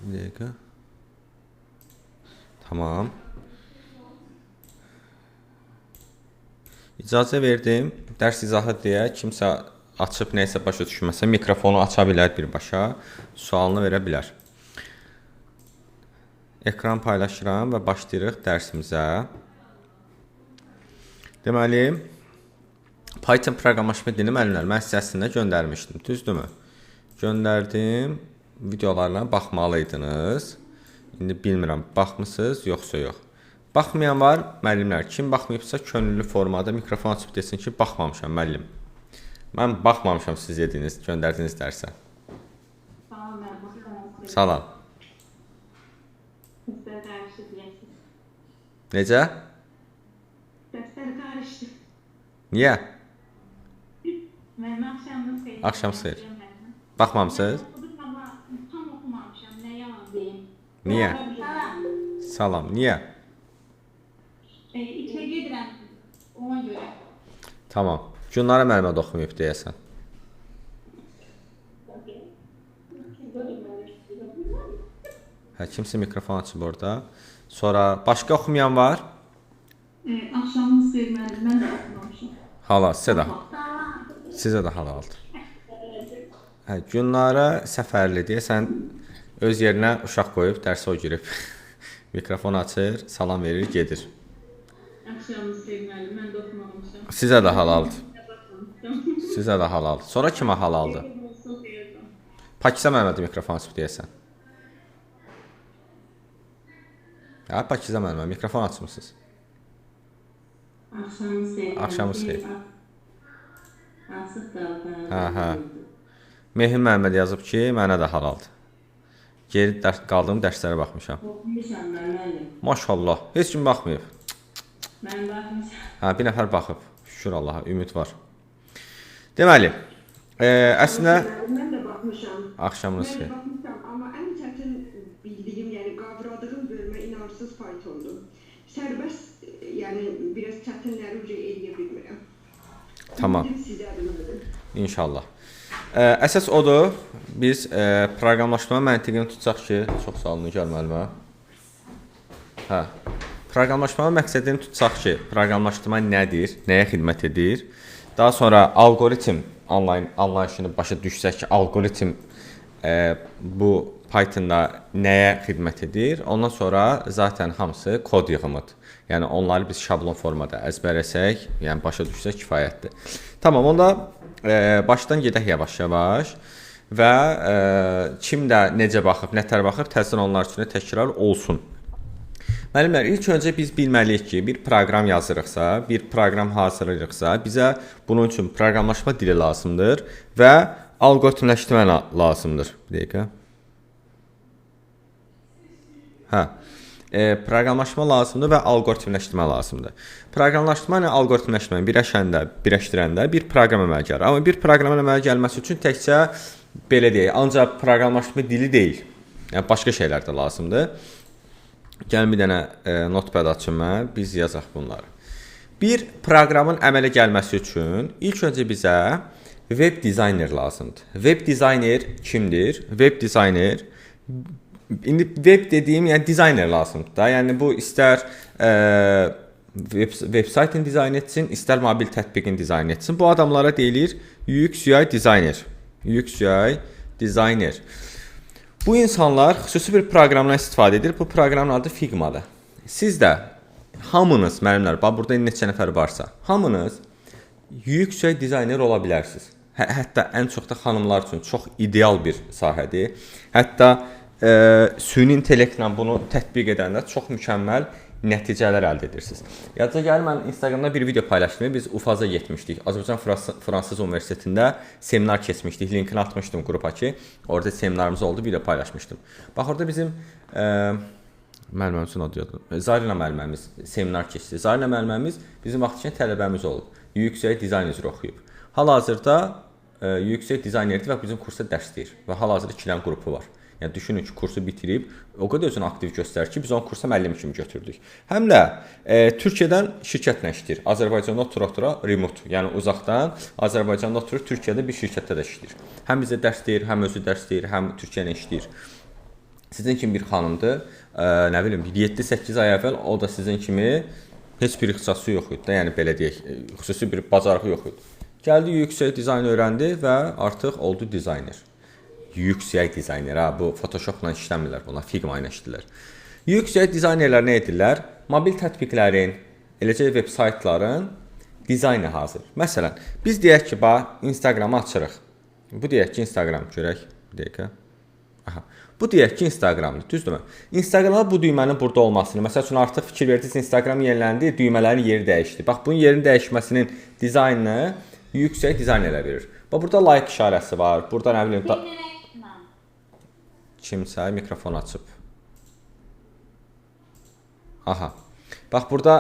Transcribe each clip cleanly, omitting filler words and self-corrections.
Bir dəqiqə. Tamam. İcazə verdim. Dərs izahı deyə kimsə açıb nəysə başa düşməsə mikrofonu aça bilər birbaşa, sualını verə bilər. Ekran paylaşıram və başlayırıq dərsimizə. Deməli, Python proqramlaşma dili müəllimlər mən sizə əslində göndərmişdim, düzdürmü? Göndərdim, videolarına baxmalıydınız. İndi bilmirəm, baxmısınız, yoxsa yox. Baxmayan var, müəllimlər. Kim baxmayıbsa, könüllü formada mikrofon açıb desin ki, baxmamışam, müəllim. Mən baxmamışam siz yediniz, göndərdiniz dərsə. Salam. Necə? Niyə? Axşam xeyir. Baxmamısınız? Niyə? Salam, niyə? İçə gedirəm, ona görə. Tamam. Günlara müəllimə də oxumayıb deyəsən. Kimsə mikrofon açıb orada. Sonra başqa oxumayan var? Axşamınız xeyir müəllim, mən də oxumamışam. Hala, sizə də halaldır. Günlara səfərli deyəsən öz yerinə uşaq qoyub, dərsə o girib. Mikrofon açır, salam verir, gedir. Axşamınız xeyir müəllim, mən də oxumamışam. Sizə də halaldır. Sizə də halaldır. Sonra kimə halaldır? Pakizə müəllimə də mikrofon açıb deyəsən. Pakizə müəllimə mikrofon açmısınız. Axşamınız xeyir. Axşamınız xeyir. Hə. Mehir Məhəmməd yazıb ki, mənə də halaldır. Geri qaldığım dərslərə baxmışam. Oxumuşam müəllim. Maşallah, heç kim baxmayıb. Mən baxmışam. Bir nəfər baxıb. Şükür Allaha, ümid var. Deməli, əslində Mən də baxmışam. axşamınız xeyir. Amma ən çətin bildiyim, yəni qavradığım bölmə inançsız Pythondur. Sərbəst, yəni biraz çətinləri eləyə bilmirəm. Tamam. Sizədir. İnşallah. Əsas odur, biz proqramlaşma məntiqini tutacaq ki, çox sağ olun Nigar müəllimə. Proqramlaşma məqsədini tutacaq ki, proqramlaşdırma nədir, nəyə xidmət edir? Daha sonra alqoritm anlayışını başa düşsək ki, alqoritm bu Pythonda nəyə xidmət edir? Ondan sonra zaten hamısı kod yığımıdır. Yəni onları biz şablon formada əzbərləsək, yəni başa düşsək kifayətdir. Tamam, onda başdan gedək yavaş-yavaş və kim də necə baxıb, nətər baxıb, təzdən onlar üçün təkrar olsun. Müəllimlər, ilk öncə biz bilməliyik ki, bir proqram yazırıqsa, bir proqram hazırlayırıqsa, bizə bunun üçün proqramlaşma dili lazımdır və alqoritmləşdirmə lazımdır. Bir dəqiqə. Proqramlaşma lazımdır və alqoritmləşdirmə lazımdır. Proqramlaşdırma ilə alqoritmləşməni birləşdirəndə bir proqram əmələ gəlir. Amma bir proqramın əmələ gəlməsi üçün təkcə belə deyək, ancaq proqramlaşma dili deyil. Yəni başqa şeylər də lazımdır. Gəlin bir dənə notepad açım mən, biz yazaq bunları. Bir proqramın əmələ gəlməsi üçün ilk öncə bizə web dizayner lazımdır. Web dizayner kimdir? Web dizayner İndi web dediyim, yəni dizayner lazımdır da. Yəni bu istər veb-saytın dizayn etsin, istər mobil tətbiqin dizayn etsin. Bu adamlara deyilir UX UI dizayner. UX UI dizayner. Bu insanlar xüsusi bir proqramdan istifadə edir. Bu proqramın adı Figma-dır. Siz də hamınız müəllimlər, bax burada neçə nəfər varsa, hamınız UX UI dizayner ola bilərsiniz. Hətta ən çox da xanımlar üçün çox ideal bir sahədir. Hətta süni intellektlə bunu tətbiq edəndə çox mükəmməl nəticələr əldə edirsiniz. Yadca gəlir, mən Instagramda bir video paylaşdım. Biz UFAZ-a getmişdik. Azərbaycan Fransız Universitetində seminar keçmişdik. Linkini atmışdım qrupa ki, orada seminarımız oldu, video paylaşmışdım. Bax, orada bizim müəllimimizin adı yoxdur. Zarina müəlliməmiz seminar keçdi. Zarina müəlliməmiz bizim vaxtçı tələbəmiz olub. UX dizayner oxuyub. Hal-hazırda UX dizaynerdir və bizim kursda dərs deyir. Və hal-hazırda 2 dənə qrupu var. Yəni düşünün ki, kursu bitirib, o qədər özünü aktiv göstərir ki, biz onu kursa müəllim kimi götürdük. Həm də Türkiyədən şirkətlə işləyir. Azərbaycanda otura remote, yəni uzaqdan Azərbaycanda oturur, Türkiyədə bir şirkətdə də işləyir. Həm bizə dərs deyir, həm özü dərs deyir, həm Türkiyəyə işləyir. Sizin kimi bir xanımdır, nə bilim 7-8 ay əvvəl o da sizin kimi heç bir ixtisası yox idi də, yəni belə deyək, xüsusi bir bacarığı yox idi. Gəldi yüksək dizayn öyrəndi və artıq oldu dizayner. Yüksək dizayner, ha, bu Photoshopla işləmirlər, bunlar Figma ilə işləyirlər. Yüksək dizaynerlər nə edirlər? Mobil tətbiqlərin, eləcə veb saytların dizaynı hazır. Məsələn, biz deyək ki, Instagramı açırıq. Bu deyək ki, Instagram görək. Bir dəqiqə. Aha. Bu deyək ki, Instagramdır, düzdürmü? Instagrama bu düymənin burada olmasını, məsəl üçün artıq fikir verdiniz, Instagram yeniləndi, düymələrin yeri dəyişdi. Bax, bunun yerin dəyişməsinin dizaynını yüksək dizaynerlər verir. Bax, burada like işarəsi var, burada nə bilim, kimsə mikrofon açıb. Aha. Bax, burada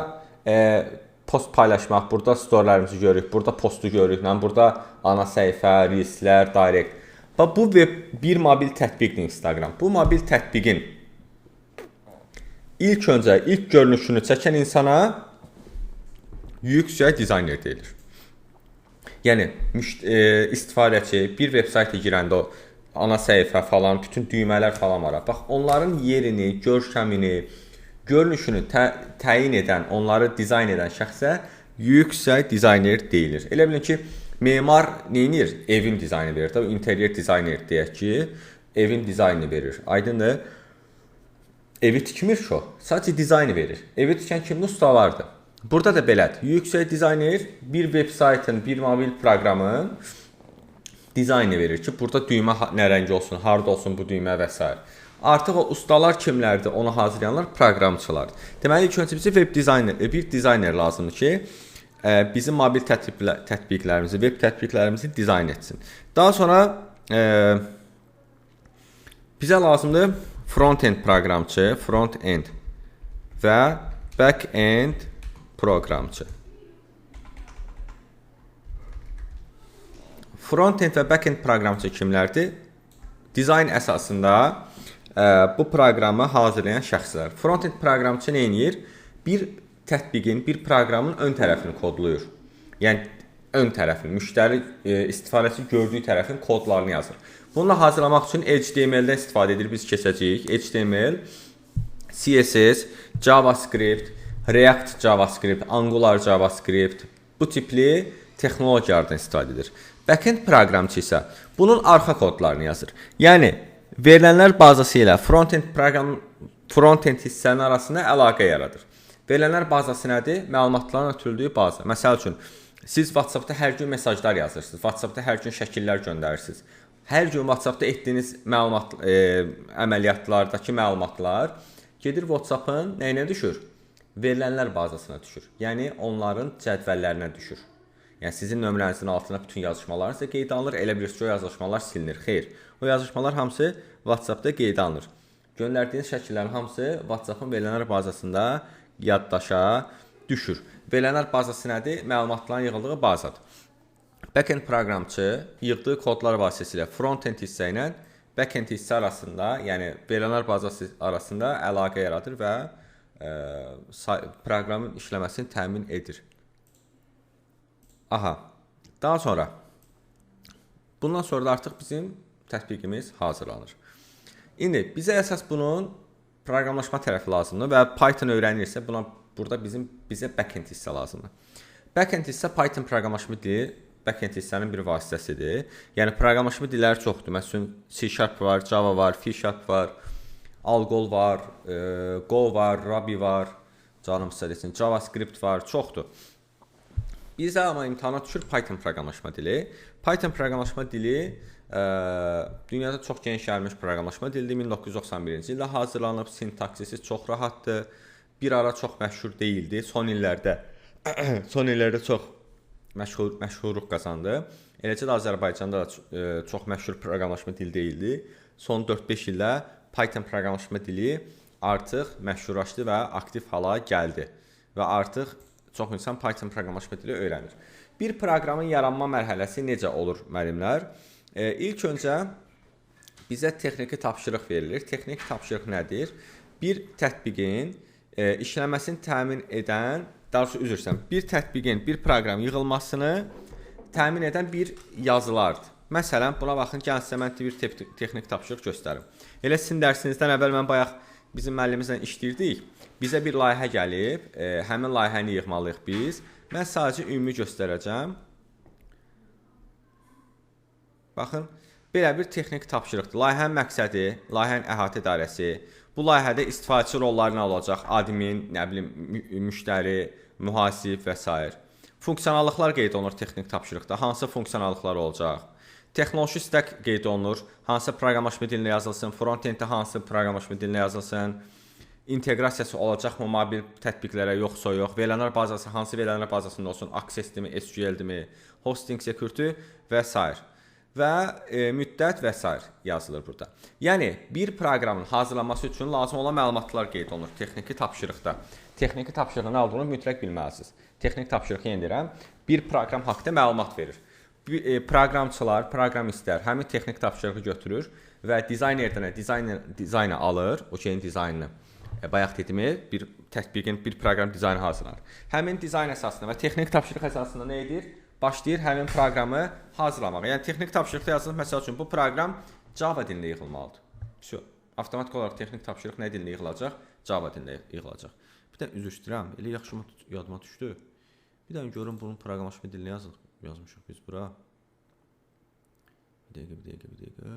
post paylaşmaq, burada storylərimizi görürük, burada postu görürük, burada ana səhifə, reelslər, direct. Bax, bu bir mobil tətbiqdir Instagram. Bu mobil tətbiqin ilk görünüşünü çəkən insana yüksək dizayner deyilir. Yəni, istifadəçi bir veb sayta girəndə o ana səhifə falan, bütün düymələr falan var. Bax, onların yerini, görkəmini, görünüşünü təyin edən, onları dizayn edən şəxsə yüksək dizayner deyilir. Elə bilin ki, memar neynir? Evin dizaynı verir. Tabii interyer dizayner deyək ki, evin dizaynını verir. Aydındır? Evi tikmir ki o. Sadəcə dizaynı verir. Evi tikən kimdir? Ustalardır. Burada da belədir. Yüksək dizayner bir veb saytın, bir mobil proqramın dizaynı verir ki, burada düymə nə rəng olsun, harda olsun bu düymə və s. Artıq o ustalar kimlərdir? Onu hazırlayanlar proqramçılardır. Deməli, ilk öncə bizə bir dizayner lazımdır ki, bizim mobil tətbiqlərimizi, veb tətbiqlərimizi dizayn etsin. Daha sonra bizə lazımdır front-end proqramçı, front-end və back-end proqramçı. Front-end və back-end proqramçı kimlərdir? Dizayn əsasında bu proqramı hazırlayan şəxslər. Front-end proqramçı nə edir? Bir tətbiqin, bir proqramın ön tərəfini kodlayır. Yəni, ön tərəfini, müştəri istifadəçi gördüyü tərəfin kodlarını yazır. Bununla hazırlamaq üçün HTML-dən istifadə edir, biz keçəcəyik. HTML, CSS, JavaScript, React JavaScript, Angular JavaScript, bu tipli texnologiyalardan istifadə edir. Backend proqramçı isə bunun arxa kodlarını yazır. Yəni, verilənlər bazası ilə front-end hissənin arasında əlaqə yaradır. Verilənlər bazası nədir? Məlumatların ötürüldüyü baza. Məsəl üçün, siz WhatsApp-da hər gün mesajlar yazırsınız, WhatsApp-da hər gün şəkillər göndərirsiniz. Hər gün WhatsApp-da etdiyiniz əməliyyatlardakı məlumatlar gedir WhatsApp-ın nəyinə düşür? Verilənlər bazasına düşür. Yəni, onların cədvəllərinə düşür. Yəni, sizin nömrənizin altına bütün yazışmalarınız da qeyd alınır, elə bilirsiniz ki, o yazışmalar silinir. Xeyr, o yazışmalar hamısı WhatsApp-da qeyd alınır. Göndərdiyiniz şəkillərin hamısı WhatsApp-ın verilənlər bazasında yaddaşa düşür. Verilənlər bazası nədir? Məlumatların yığıldığı bazadır. Backend proqramçı yığdığı kodlar vasitəsilə front-end hissə ilə backend hissə arasında, yəni verilənlər bazası arasında əlaqə yaradır və proqramın işləməsini təmin edir. Aha. Daha sonra bundan sonra da artıq bizim tətbiqimiz hazırlanır. İndi bizə əsas bunun proqramlaşma tərəfi lazımdır və Python öyrənirsə burada bizə backend hissə lazımdır. Backend hissə Python proqramlaşma dili, backend hissənin bir vasitəsidir. Yəni proqramlaşma dilləri çoxdur. Məsələn, C# var, Java var, F# var, Algol var, Go var, Ruby var, JavaScript var, çoxdur. Bizə amma imtahana düşür Python proqramlaşma dili. Python proqramlaşma dili dünyada çox geniş yayılmış proqramlaşma dilidir. 1991-ci ildə hazırlanıb, sintaksisi çox rahatdır. Bir ara çox məşhur deyildi. Son illərdə çox məşhurluq qazandı. Eləcə də Azərbaycanda da çox məşhur proqramlaşma dili deyildi. Son 4-5 ildə Python proqramlaşma dili artıq məşhurlaşdı və aktiv hala gəldi. Və artıq çox insan Python proqramlaşma dili öyrənir. Bir proqramın yaranma mərhələsi necə olur, müəllimlər? İlk öncə bizə texniki tapşırıq verilir. Texniki tapşırıq nədir? Bir tətbiqin işləməsini təmin edən, bir tətbiqin, bir proqram yığılmasını təmin edən bir yazılardır. Məsələn, buna baxın, gəlin sizə mən bir texnik tapşırıq göstərim. Elə sizin dərsinizdən əvvəl mən bayaq bizim müəllimimizlə işləyirdik. Bizə bir layihə gəlib, həmin layihəni yığmalıyıq biz. Mən sadəcə ümumi göstərəcəm. Baxın, belə bir texnik tapşırıqdır. Layihənin məqsədi, layihənin əhatə dairəsi. Bu layihədə istifadəçi rolları nə olacaq? Admin, nə bilim, müştəri, mühasib və s. Funksionallıqlar qeyd olunur texnik tapşırıqda. Hansı funksionallıqlar olacaq? Texnoloji stack qeyd olunur. Hansı proqramlaşma dilinə yazılsın? Frontenddə hansı proqramlaşma dilinə yazılsın? İnteqrasiyası olacaqmı mobil tətbiqlərə, yoxsa yox? VLANlar bazası hansı VLANlar bazasında olsun? Access-dirmi, SQL-dirmi, hosting security və s. Və müddət və s. yazılır burada. Yəni, bir proqramın hazırlanması üçün lazım olan məlumatlar qeyd olunur texniki tapşırıqda. Texniki tapşırığın nə olduğunu mütləq bilməlisiniz. Texnik tapşırığı yeniləyirəm. Bir proqram haqqında məlumat verir. Proqramçılar, proqramistlər həmin texnik tapşırığı götürür və dizaynerdən dizayna alır, o şeyin dizaynını. Bayaq dediyimi, bir tətbiqin, bir proqram dizaynı hazırlanır. Həmin dizayn əsasında və texnik tapşırıq əsasında nə edir? Başlayır həmin proqramı hazırlamağa. Yəni texnik tapşırıqda yazılır, məsəl üçün bu proqram Java dilində yığılmalıdır. Всё. Avtomatik olaraq texnik tapşırıq nə dilində yığılacaq? Java dilində yığılacaq. Bir də üzr istəyirəm, elə yaxşı yadıma düşdü. Bir də görün bunun proqramlaşma dilinə yazmışıq biz bura. Bir dəqiqə.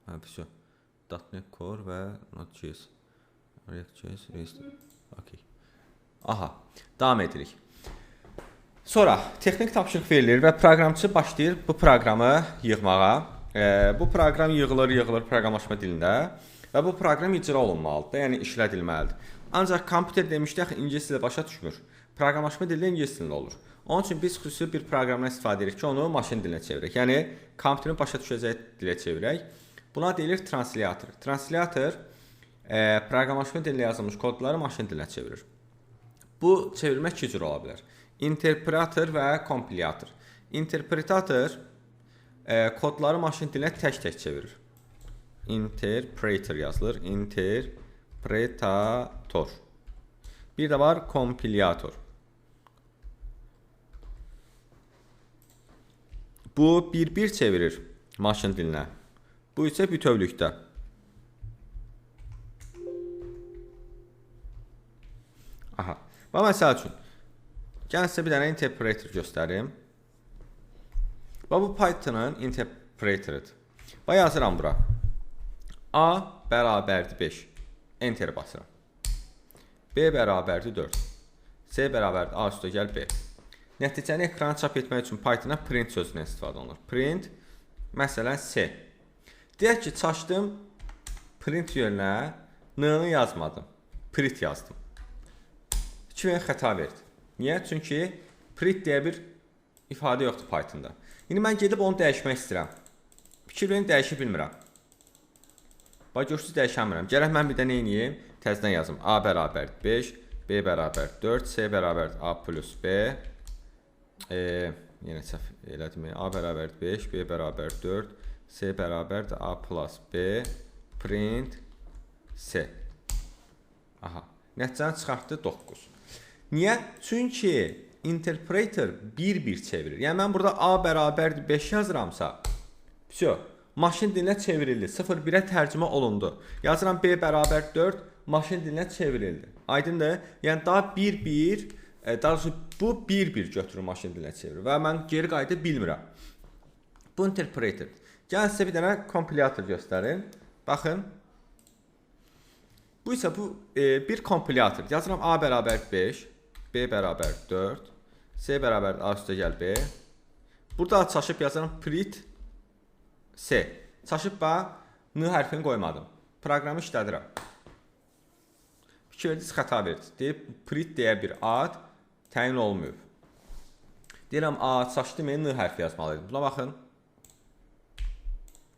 Hə, всё. .NET Core və Node.js. React.js, REST. Okay. Aha, davam edirik. Sonra texnik tapşırıq verilir və proqramçı başlayır bu proqramı yığmağa. Bu proqram yığılır proqramlaşma dilində və bu proqram icra olunmalıdır, yəni işlədilməlidir. Ancaq kompüter demişdik, ingilis dilində başa düşmür. Proqramlaşma dili ingilis dilində olur. Onun üçün biz xüsusi bir proqramdan istifadə edirik ki, onu maşın dilinə çevirək. Yəni kompüterin başa düşəcəyi dilə çevirək. Buna deyilir translyator. Translyator proqramlaşma dilində yazılmış kodları maşın dilinə çevirir. Bu çevirmək iki cür ola bilər. Interpreter və kompilyator. Interpretator kodları maşın dilinə tək-tək çevirir. Interpreter yazılır. Interpretator. Bir də var kompilyator. Bu bir çevirir maşın dilinə. Bu isə bütövlükdə. Aha. Və məsəl üçün, gəlin sizə bir dənə interpreter göstərim. Və bu Python'ın interpreteridir. Və yazıram bura. A bərabərdir 5. Enter basıram. B bərabərdir 4. C bərabərdir A üstə gəl B. Nəticəni ekrana çap etmək üçün Python'a print sözündən istifadə olunur. Print, məsələn C. Deyək ki, çaşdım, print yerinə N-nı yazmadım. Print yazdım. 2 xəta verdi. Niyə? Çünki print deyə bir ifadə yoxdur Python'da. İndi mən gedib onu dəyişmək istəyirəm. Fikir verin, dəyişə bilmirəm. Bax, görürsünüz, dəyişəmirəm. Gərək mən bir də neyiniyim? Təzdən yazım. A bərabərdir 5, B bərabərdir 4, C bərabərdir A plus B. Yenə səhv elədim. A bərabərdir 5, B bərabərdir 4, C bərabərdir A plus B, print C. Aha. Nəticəni çıxartdı 9. Niyə? Çünki interpreter 1-1 çevirir. Yəni mən burada A bərabərdir 5 yazıramsa, всё, maşın dilinə çevrildi. 0-1-ə tərcümə olundu. Yazıram B bərabər 4, maşın dilinə çevrildi. Aydındır? Yəni daha 1-1, daha doğrusu bu 1-1 götürür maşın dilinə çevirir və mən geri qayıda bilmirəm. Bu interpreter. Gəlin sizə bir dənə kompilyator göstərim. Baxın. Bu isə bir kompilyator. Yazıram A bərabər 5, B bərabər 4, C bərabər A üstə gəl B. Burada çaşıb yazıram print C. Çaşıb bax, N hərfini qoymadım. Proqramı işlədirəm. Fikir verdiniz, xəta verdi. Deyib, print deyə bir ad təyin olmuyor. Deyirəm, A çaşdı, mən N hərfi yazmalıydım. Buna baxın.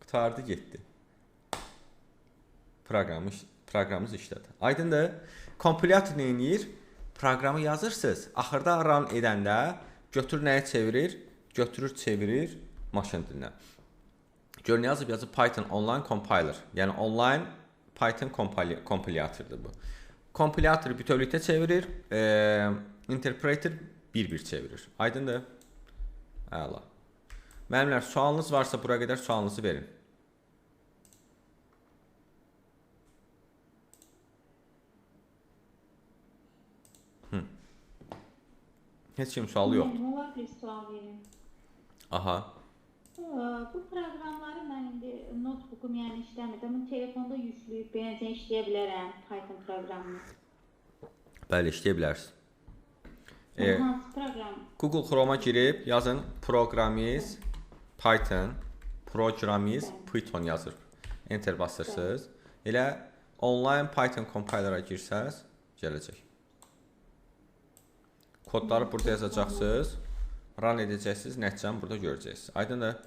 Qutardı, getdi. Proqramımız işlədi. Aydındır? Kompilyator nə edir? Proqramı yazırsınız. Axırda run edəndə götürür nəyə çevirir? Götürür, çevirir maşın dilinə. Görün, yazıb Python Online Compiler. Yəni online Python kompilyatordur bu. Kompilyator bütövlükdə çevirir, interpreter 1-1 çevirir. Aydındır? Əla. Müəllimlər, sualınız varsa bura qədər sualınızı verin. Heç kim sualı yox. Müəllim, olar bir sual verim. Aha. Bu proqramları mən indi notebookum yəni işləmir. Amma telefonda yükləyib bəyəcə işləyə bilərəm Python proqramını. Bəli, işləyə bilərsiniz. Hansı proqram? Google Chrome'a girib yazın Programiz Python, Programiz Python yazır. Enter basırsınız. Elə online Python compiler'a girsəz gələcək. Kodları burada yazacaqsınız. Run edəcəksiniz, nəticəni burada görəcəksiniz. Aydındır?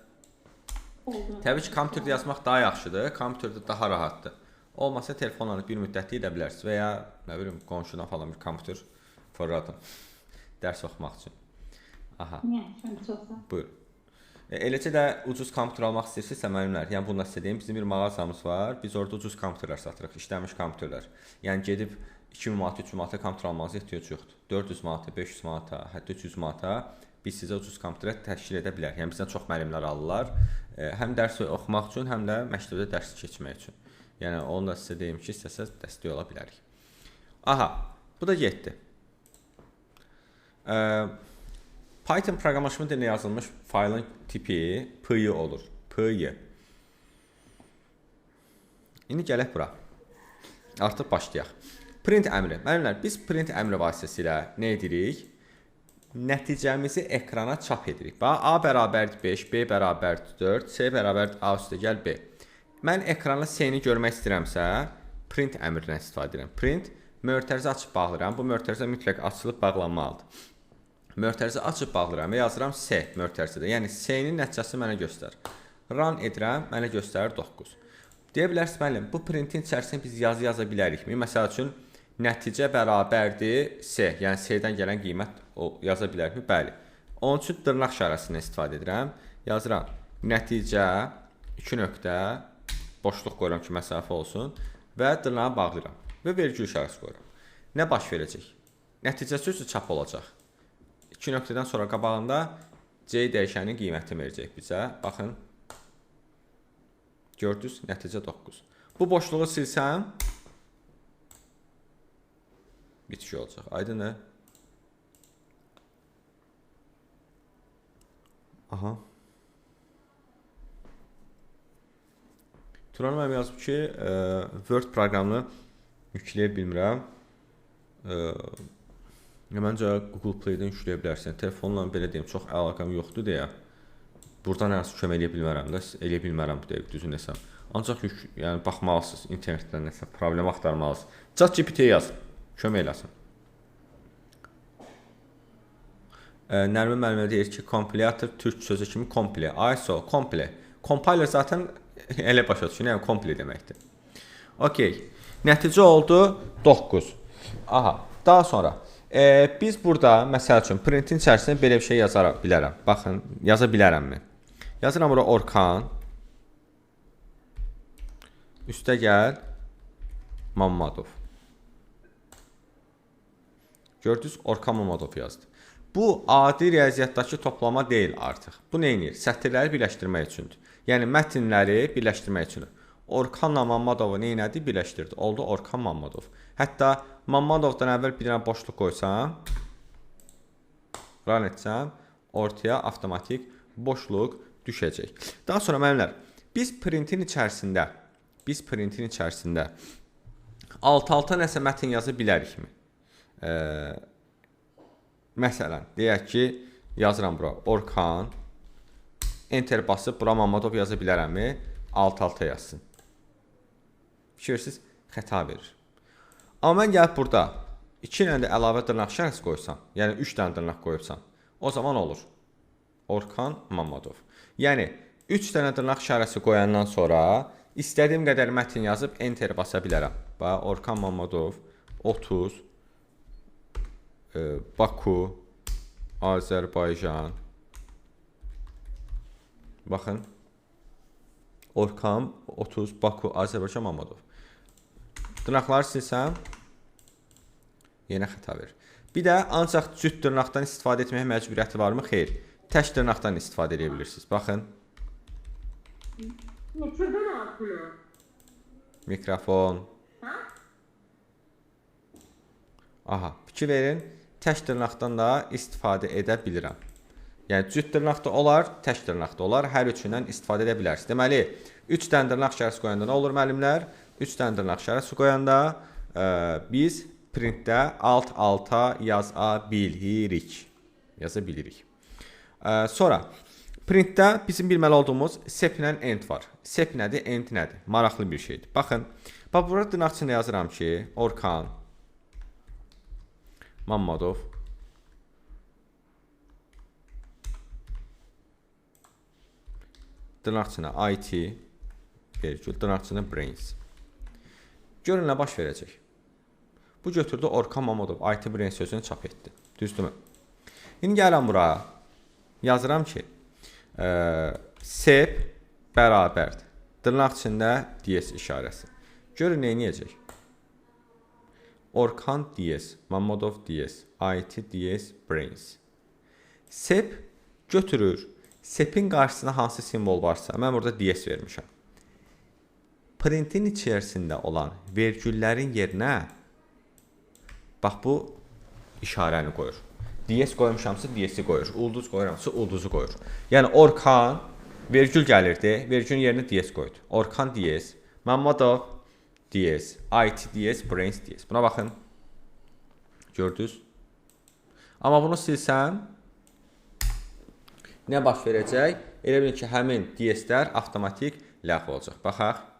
Təbii ki, kompüterdə yazmaq daha yaxşıdır. Kompüterdə daha rahatdır. Olmasa telefonla bir müddətli edə bilərsiniz və ya nə bilim qonşuna falan bir kompüter fırladın. Dərs oxumaq üçün. Aha. Buyur. Eləcə də ucuz kompüter almaq istəyirsinizsə müəllimlər, yəni bunu da sizə deyim, bizim bir mağazamız var. Biz orada ucuz kompüterlər satırıq, işləmiş kompüterlər. Yəni gedib 2000 manat, 3000 manata kompüter almanıza ehtiyac yoxdur. 400 manata, 500 manata, hətta 300 manata biz sizə ucuz kompüter təşkil edə bilərik. Yəni bizdən çox müəllimlər alırlar. Həm dərs oxumaq üçün, həm də məktəbdə dərs keçmək üçün. Yəni onu da sizə deyim ki, istəsəz dəstək ola bilərik. Aha, bu da getdi. Python proqramlaşma dilinə yazılmış faylın tipi PY olur. PY. İndi gələk bura. Artıq başlayaq. Print əmri. Müəllimlər, biz print əmri vasitəsilə nə edirik? Nəticəmizi ekrana çap edirik. Bax, A bərabərdir 5, B bərabərdir 4, C bərabərdir A üstə gəl B. Mən ekranda C-ni görmək istəyirəmsə, print əmrindən istifadə edirəm. Print, mötərizə açıb bağlayıram. Bu mötərizə mütləq açılıb bağlanmalıdır. Mötərizə açıb bağlayıram və yazıram C mötərizədə. Yəni, C-nin nəticəsi mənə göstər. Run edirəm, mənə göstərir 9. Deyə bilərsiniz, müəllim, bu printin içərisində biz yazı yaza bilərikmi? Məsəl üçün, nəticə bərabərdir C, yəni C-dən gələn qiymət yaza bilərikmi? Bəli. Onun üçün dırnaq işarəsindən istifadə edirəm. Yazıram, nəticə, 2 nöqtə, boşluq qoyuram ki, məsafə olsun və dırnağı bağlayıram və vergül işarəsi qoyuram. Nə baş verəcək? Nəticəsi üçün çap olacaq. 2 nöqtədən sonra qabağında C dəyişənin qiymətini verəcək bizə. Baxın, gördünüz, nəticə 9. Bu boşluğu silsəm, bitki olacaq. Aydın nə? Aha. Turan müəllim yazıb ki, Word proqramını yükləyə bilmirəm. Məncə Google Play-dən yükləyə bilərsən. Telefonla belə deyim, çox əlaqəm yoxdur deyə. Buradan nəsə kömək eləyə bilmərəm də, eləyə bilmərəm bu dəqiq düzün desəm. Ancaq yəni baxmalısınız, internetdən nəsə problem axtarmalısınız. ChatGPT-yə yaz, kömək eləsin. Nərmin müəllimə deyir ki, kompilator türk sözü kimi komple. ISO, komple. Compiler zaten elə başa düşün, yəni komple deməkdir. Okey. Nəticə oldu 9. Aha, daha sonra biz burada məsəl üçün printin içərisində belə bir şey yaza bilərəm. Baxın, yaza bilərəmmi? Yazıram bura Orkan. Üstə gəl Mammadov. Gördünüz, Orkan Mammadov yazdı. Bu adi riyaziyyatdakı toplama deyil artıq. Bu nə edir? Sətirləri birləşdirmək üçündür. Yəni mətnləri birləşdirmək üçündür. Orkanla Mammadovu nə edir? Birləşdirdi. Oldu Orkan Mammadov. Hətta Mammadovdan əvvəl bir dənə boşluq qoysam, run etsəm, ortaya avtomatik boşluq düşəcək. Daha sonra müəllimlər, biz printin içərisində alt-alta nəsə mətn yazı bilərikmi? Məsələn, deyək ki, yazıram bura Orkan, enter basıb bura Mammadov yaza bilərəmmi? Alt-alta yazsın. Fikirsiz, xəta verir. Amma mən gəlib burada 2 dənə də əlavə dırnaq işarəsi qoysam, yəni 3 dənə dırnaq qoyubsam, o zaman olur. Orkan Mammadov. Yəni 3 dənə dırnaq işarəsi qoyandan sonra istədiyim qədər mətn yazıb enter basa bilərəm. Bax, Orkan Mammadov 30 Baku Azərbaycan. Baxın. Orkan 30 Baku Azərbaycan Mammadov. Dırnaqları silsəm yenə xəta verir. Bir də ancaq cüt dırnaqdan istifadə etmək məcburiyyəti varmı? Xeyr. tək dırnaqdan istifadə edə bilirsiniz. Baxın. Neçədən altına? Mikrofon. Aha, fikir verin. Tək dırnaqdan da istifadə edə bilirəm. Yəni cüt dırnaqda olar, tək dırnaqda olar. Hər üçündən istifadə edə bilərsiniz. Deməli, 3 dənə dırnaq işarəsi qoyanda nə olur müəllimlər? 3 dənə dırnaq işarəsi qoyanda biz printdə alt-alta yaza bilirik. Yaza bilirik. Sonra printdə bizim bilməli olduğumuz sep ilə end var. Sep nədir, end nədir? Maraqlı bir şeydir. Baxın, bax burada dırnaq içində yazıram ki, Orkan Mammadov dırnaq içində IT vergül, dırnaq içində brains. Görün nə baş verəcək. Bu götürdü Orkan Mammadov IT brains sözünü çap etdi. Düzdürmü? İndi gələm bura. Yazıram ki, sep bərabərdir. Dırnaq içində DS işarəsi. Görün nə edəcək? Orkan DS, Mammadov DS, IT DS, brains. Sep götürür. Sepin qarşısına hansı simvol varsa, mən burada DS vermişəm. Printin içərisində olan vergüllərin yerinə bax bu işarəni qoyur. DS qoymuşamsa DS-i qoyur. Ulduz qoyuramsa ulduzu qoyur. Yəni Orkan vergül gəlirdi, vergülün yerinə DS qoydu. Orkan DS, Mammadov DS, IT DS, brains DS. Buna baxın. Gördünüz? Amma bunu silsəm nə baş verəcək? Elə bilin ki, həmin DS-lər avtomatik ləğv olacaq. Baxaq.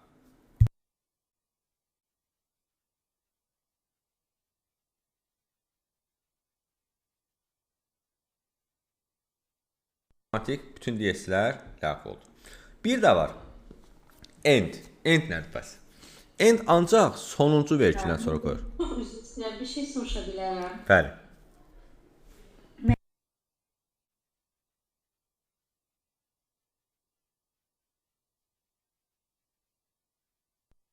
Avtomatik bütün DS-lər ləğv oldu. Bir də var. End. End nədir bəs? End ancaq sonuncu vergüldən sonra qoyur. Üzr istəyirəm, bir şey soruşa bilərəm. Bəli.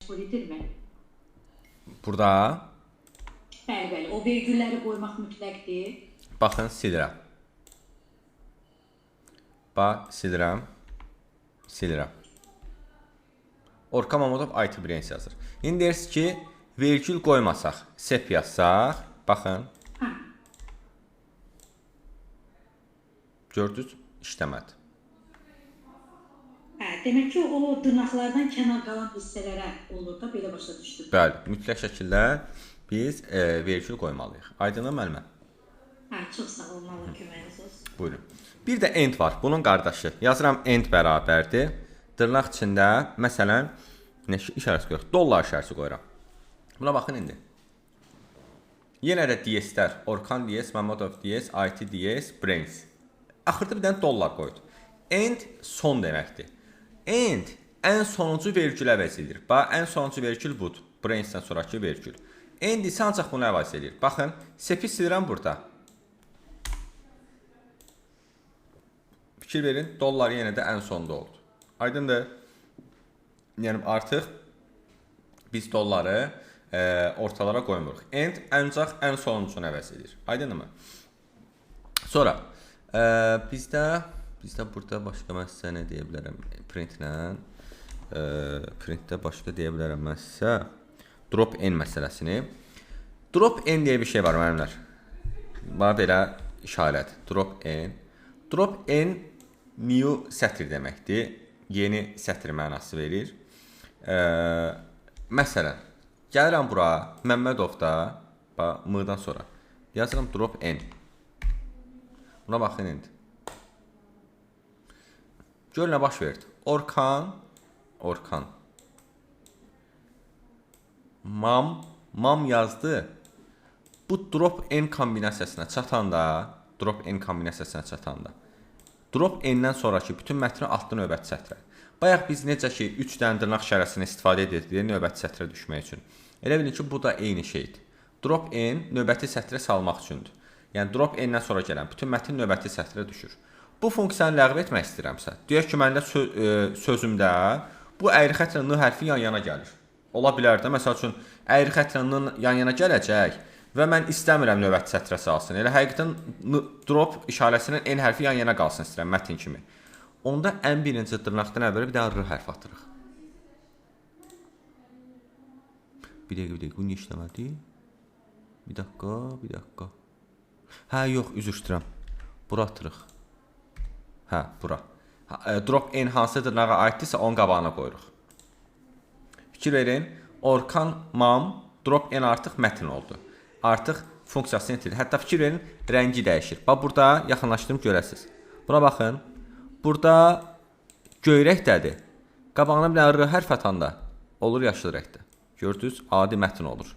Məşğulidirmi? Burada Bəli, o vergülləri qoymaq mütləqdir. baxın silirəm. Bax, silirəm. Silirəm. Orkan Mammadov IT brains yazır. İndi deyirsiniz ki, vergül qoymasaq, sep yazsaq, baxın. Gördünüz, işləmədi. Demək ki, o dırnaqlardan kənar qalan hissələrə olur da, belə başa düşdüm. Bəli, mütləq şəkildə biz vergül qoymalıyıq. Aydınmı müəllimə? Çox sağ olun, Allah köməyiniz olsun. Buyurun. Bir də end var, bunun qardaşı. Yazıram end bərabərdir. Dırnaq içində, məsələn, nə işarəsi qoyuruq? Dollar işarəsi qoyuram. Buna baxın indi. Yenə də DS-lər. Orkan DS, Mammadov DS, IT DS, brains. Axırda bir dənə dollar qoydu. End son deməkdir. End ən sonuncu vergül əvəz edir. Bax, ən sonuncu vergül budur. Brains-dən sonraki vergül. End isə ancaq bunu əvəz edir. Baxın, sepi silirəm burada. Fikir verin, dollar yenə də ən sonda oldu. Aydındır. Yəni artıq biz dolları ortalara qoymuruq. End ancaq ən sonuncunu əvəz edir. Aydınmı? Sonra bizdə burada başqa mən sizə nə deyə bilərəm printlə? Printdə başqa deyə bilərəm mən sizə drop n məsələsini. Drop n deyə bir şey var müəllimlər. Bax belə işarədir. Drop n. Drop n new sətr deməkdir. Yeni sətr mənası verir. Məsələn, gəlirəm bura, Məmmədovda, bax, m-dan sonra yazıram drop n. Buna baxın indi. Gör nə baş verdi. Orkan. Mam yazdı. Bu drop n kombinasiyasına çatanda, drop n-dən sonraki bütün mətni altdan növbəti sətrə. Bayaq biz necə ki 3 dənə dırnaq işarəsini istifadə edirdik növbəti sətrə düşmək üçün. Elə bilin ki, bu da eyni şeydir. Drop n növbəti sətrə salmaq üçündür. Yəni drop n-dən sonra gələn bütün mətn növbəti sətrə düşür. Bu funksiyanı ləğv etmək istəyirəmsə, deyək ki, məndə sözümdə bu əyri xəttlə n hərfi yan-yana gəlir. Ola bilər də, məsəl üçün, əyri xəttlə n yan-yana gələcək və mən istəmirəm növbəti sətrə salsın. Elə həqiqətən drop işarəsinin n hərfi yan-yana qalsın istəyirəm mətin kimi. Onda ən birinci dırnaqdan əvvəl bir daha r hərfi atırıq. Bir dəqiqə, bu niyə işləmədi? Bir dəqiqə. Hə, yox, üzr istəyirəm. Bura atırıq. Hə, bura. Drop n hansı dırnağa aiddirsə onun qabağına qoyuruq. Fikir verin, Orkan mam drop n artıq mətin oldu. Artıq funksiyasını itirdi. Hətta fikir verin, rəngi dəyişir. Bax, burada yaxınlaşdırım görəsiniz. Buna baxın. Burada göy rəngdədir. Qabağına bir r hərf atanda olur yaşıl rəngdə. Gördünüz, adi mətin olur.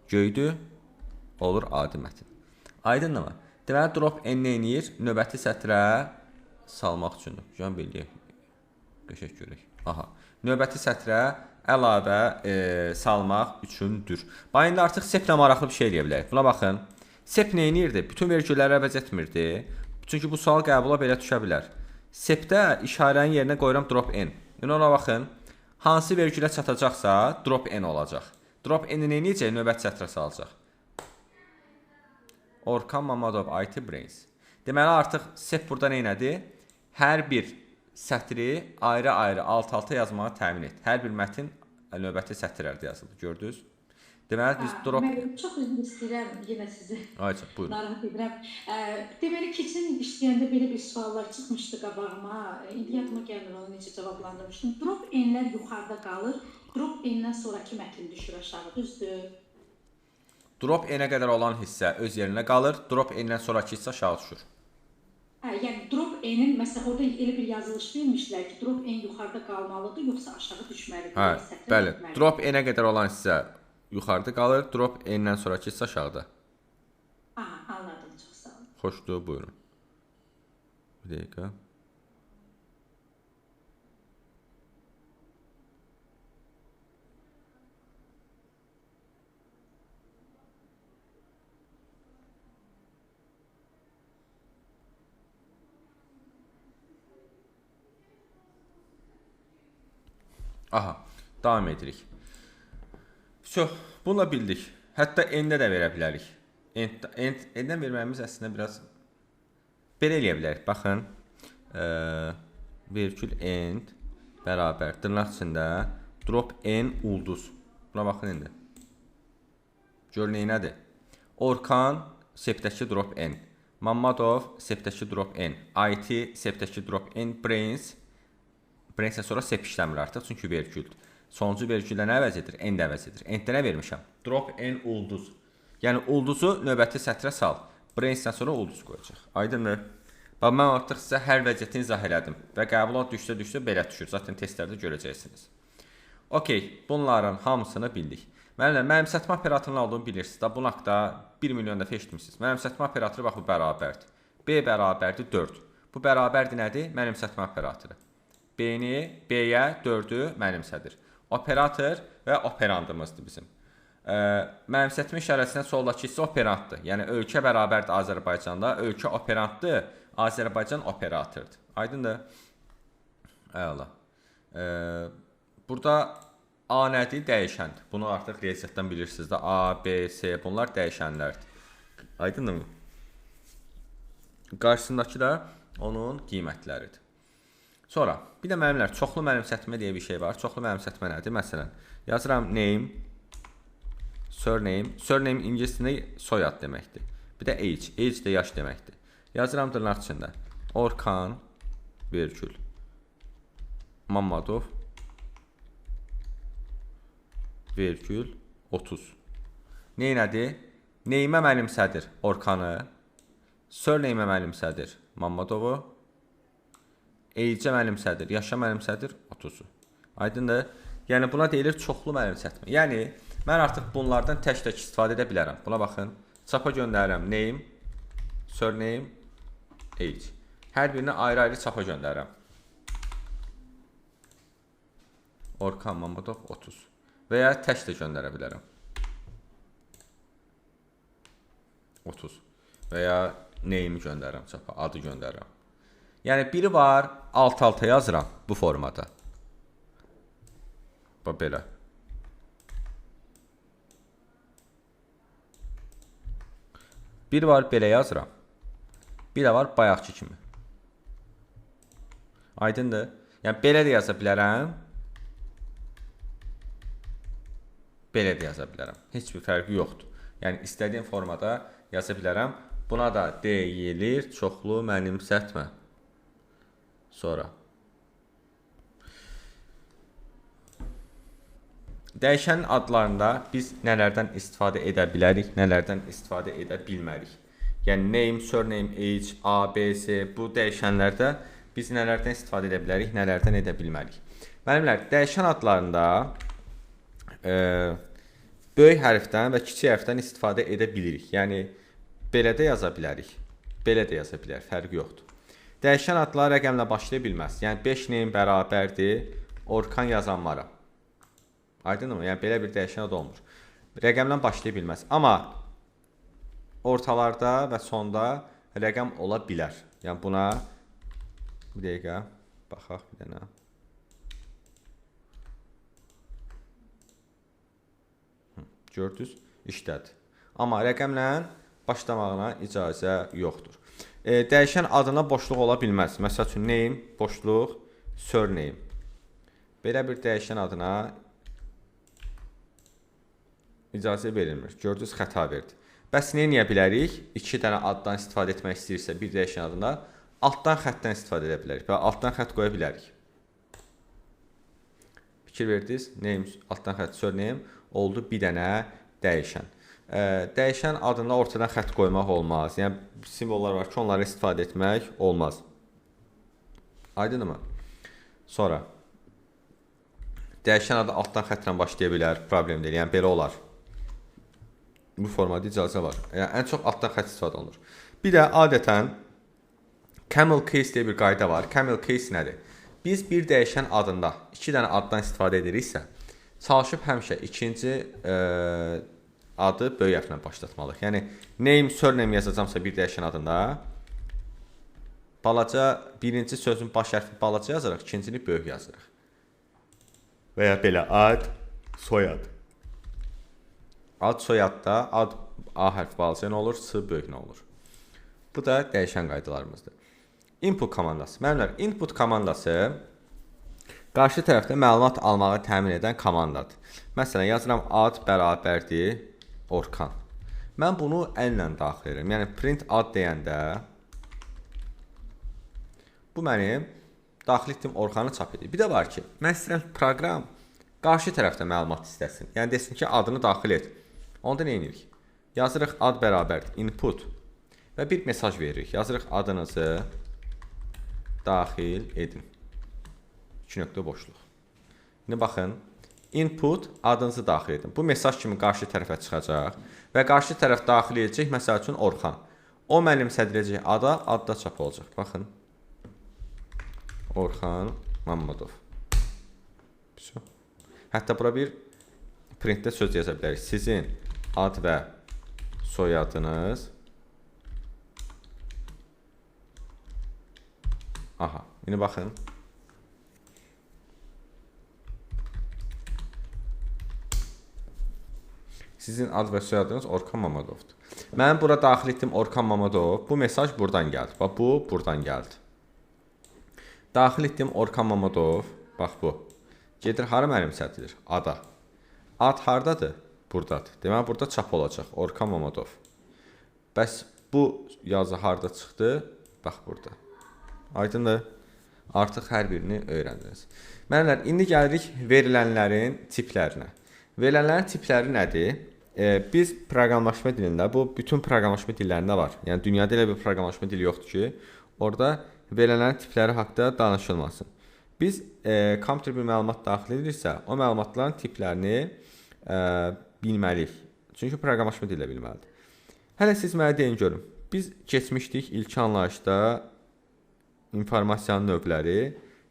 Göydür, olur adi mətin. Aydındır mı? Deməli, drop n neyinir? Növbəti sətrə salmaq üçündür. Can beləyək. Qəşək görək. Aha. Növbəti sətrə əlavə salmaq üçündür. Bax, indi artıq seplə maraqlı bir şey eləyə bilərik. Buna baxın. Sep neyinirdi? Bütün vergülləri əvəz etmirdi. Çünki bu sual qəbula belə düşə bilər. Sepdə işarənin yerinə qoyuram drop n. Yəni ona baxın. Hansı vergülə çatacaqsa drop n olacaq. Drop n-i neyinəcək? Növbəti sətrə salacaq. Orkan Mamadov IT Brains. Deməli, artıq sep burada neynədir? Hər bir sətri ayrı-ayrı alt-alta yazmağa təmin et. Hər bir mətin növbəti sətirlərdə yazılır. Gördünüz? Deməli, biz drop... Mən çox üzr istəyirəm yenə sizi. Ayça, buyurun. Narahat edirəm. Deməli, keçən işləyəndə belə bir suallar çıxmışdı qabağıma. İndi yadıma gəlmir, onu necə cavablandırmışdım. Drop n-lər yuxarıda qalır. Drop n-dən sonraki mətin düşür aşağı, düzdür? Drop n-ə qədər olan hissə öz yerinə qalır. Drop n-dən sonraki hissə aşağı düşür. Yəni drop n-in məsələn orada elə bir yazılış vermişlər ki, drop n yuxarıda qalmalıdır, yoxsa aşağı düşməlidir. Hə, bəli. Drop n-ə qədər olan hissə yuxarıda qalır, drop n-dən sonraki hissə aşağıda. Aha, anladım, çox sağ olun. Xoşdur, buyurun. Bir dəqiqə. Aha, davam edirik. Bununla bildik. Hətta n-də də verə bilərik. N-dən verməyimiz əslində biraz belə eləyə bilərik. Baxın, vergül n bərabər dırnaq içində drop n ulduz. Buna baxın indi. Gör neynədir? Orkan sepdəki drop n. Mamadov sepdəki drop n. IT sepdəki drop n. Brains-ə sonra sep işləmir artıq, çünki vergüldür. Sonuncu vergüllə nə əvəz edir? N də əvəz edir. N-də nə vermişəm? Drop n ulduz. Yəni, ulduzu növbəti sətrə sal. Brains-dən sonra ulduz qoyacaq. Aydındır? Bax, mən artıq sizə hər vəziyyəti izah elədim. Və qəbula düşsə belə düşür. Zaten testlərdə görəcəksiniz. Okey, bunların hamısını bildik. Mənimsətmə operatorunun olduğunu bilirsiniz. Da, bunun haqda 1 milyon dəfə eşitmişsiniz. Mənimsətmə operatoru bax, bu bərabərdir. B bərabərdir 4. Bu bərabərdir nədir? Mənimsətmə operatoru. B-ni, B-yə 4-ü mənimsədir. Operator və operandımızdır bizim. Mənimsətmə işarəsindən soldakı hissə operantdır. Yəni, ölkə bərabərdir Azərbaycanda, ölkə operantdır, Azərbaycan operatordur. Aydındır? Əla. Burada A nədir? Dəyişəndir. Bunu artıq riyaziyyatdan bilirsiniz də. A, B, C, bunlar dəyişənlərdir. Aydındır mı? Qarşısındakı da onun qiymətləridir. Sonra, bir də mənimlər, çoxlu mənimsətmə deyə bir şey var. Çoxlu mənimsətmə nədir? Məsələn, yazıram name, surname. Surname ingiliscəsində soyad deməkdir. Bir də age. Age də yaş deməkdir. Yazıram dırnaq içində. Orkan, vergül, Mamadov, vergül, 30. Neynədir? Neyimə mənimsədir Orkanı, surname mənimsədir Mamadovu, age-ə mənimsədir, yaşa mənimsədir 30-u. Aydındır? Yəni, buna deyilir çoxlu mənimsətmə. Yəni, mən artıq bunlardan tək-tək istifadə edə bilərəm. Buna baxın. Çapa göndərirəm. Name, surname, age. Hər birini ayrı-ayrı çapa göndərirəm. Orkan Mamadov 30. Və ya tək də göndərə bilərəm. 30. Və ya name-i göndərirəm çapa, adı göndərirəm. Yəni, biri var, alt-alta yazıram bu formada. Bax, belə. Bir var belə yazıram. Bir də var bayaqçı kimi. Aydındır? Yəni belə də yaza bilərəm. Belə də yaza bilərəm. Heç bir fərqi yoxdur. Yəni istədiyim formada yaza bilərəm. Buna da deyilir çoxlu mənimsətmə. Sonra dəyişənin adlarında biz nələrdən istifadə edə bilərik, nələrdən istifadə edə bilmərik. Yəni name, surname, age, A, B, C bu dəyişənlərdə biz nələrdən istifadə edə bilərik, nələrdən edə bilmərik. Müəllimlər, dəyişən adlarında böyük hərfdən və kiçik hərfdən istifadə edə bilirik. Yəni belə də yaza bilərik, belə də yaza bilərik, fərqi yoxdur. Dəyişən adlar rəqəmlə başlaya bilməz. Yəni 5 name bərabərdir Orkan yazanlara. Aydınmı? Yəni belə bir dəyişən ad olmur. Rəqəmlə başlaya bilməz. Amma ortalarda və sonda rəqəm ola bilər. Yəni buna bir dəqiqə baxaq bir dənə. Gördünüz? İşlədi. Amma rəqəmlə başlamağına icazə yoxdur. Dəyişən adına boşluq ola bilməz. Məsəl üçün name, boşluq, surname. Belə bir dəyişən adına icazə verilmir. Gördünüz, xəta verdi. Bəs niyə bilərik? 2 dənə addan istifadə etmək istəyirsə bir dəyişən adında altdan xəttdən istifadə edə bilərik və altdan xətt qoya bilərik. Fikir verdiniz? Name, altdan xətt, surname oldu bir dənə dəyişən. Dəyişən adında ortadan xətt qoymaq olmaz. Yəni simvollar var ki, onları istifadə etmək olmaz. Aydınmı? Sonra dəyişən adı altdan xəttlə başlaya bilər, problem deyil. Yəni belə olar. Bu formada icazə var. Yəni ən çox altdan xətt istifadə olunur. Bir də adətən camel case deyə bir qayda var. Camel case nədir? Biz bir dəyişən adında 2 dənə addan istifadə ediriksə, çalışıb həmişə ikinci adı böyük hərflə başlatmalıyıq. Yəni name, surname yazacamsa bir dəyişən adında balaca birinci sözün baş hərfi balaca yazırıq, ikincini böyük yazırıq. Və ya belə ad, soyad. Ad soyadda ad A hərfi balaca nə olur, S böyük nə olur. Bu da dəyişən qaydalarımızdır. Input komandası. Müəllimlər, input komandası qarşı tərəfdə məlumat almağı təmin edən komandadır. Məsələn, yazıram ad bərabərdir Orkan. Mən bunu əllə daxil edirəm. Yəni print ad deyəndə bu mənim daxil etdiyim Orxanı çap edir. Bir də var ki, mən istəyirəm proqram qarşı tərəfdə məlumat istəsin. Yəni desin ki, adını daxil et. Onda nə edirik? Yazırıq ad bərabərdir input və bir mesaj veririk. Yazırıq adınızı daxil edin. 2 nöqtə boşluq. İndi baxın, input adınızı daxil edin. Bu mesaj kimi qarşı tərəfə çıxacaq və qarşı tərəf daxil edəcək, məsəl üçün Orxan. O mənimsədiləcək adda çap olacaq. Baxın. Orxan Mammadov. Hətta bura bir printdə söz yaza bilərik. Sizin ad və soyadınız. Aha, indi baxın. Sizin ad və soyadınız Orkan Mamadovdur. Mən bura daxil etdim Orkan Mamadov. Bu mesaj buradan gəldi. Bax, bu buradan gəldi. Daxil etdim Orkan Mamadov. Bax, bu. Gedir, hara mənimsədilir? Ada. Ad hardadır? Buradadır. Deməli, burada çap olacaq. Orkan Mamadov. Bəs bu yazı harda çıxdı? Bax, burada. Aydındır. Artıq hər birini öyrəndiniz. Mənimlər, indi gəlirik verilənlərin tiplərinə. Verilənlərin tipləri nədir? Biz proqramlaşma dilində, bu bütün proqramlaşma dillərində var. Yəni, dünyada elə bir proqramlaşma dili yoxdur ki, orada verilənlərin tipləri haqqında danışılmasın. Biz kompüter bir məlumat daxil ediriksə, o məlumatların tiplərini bilməliyik. Çünki proqramlaşma dili bilməlidir. Hələ siz mənə deyin görün. Biz keçmişdik ilk anlayışda informasiyanın növləri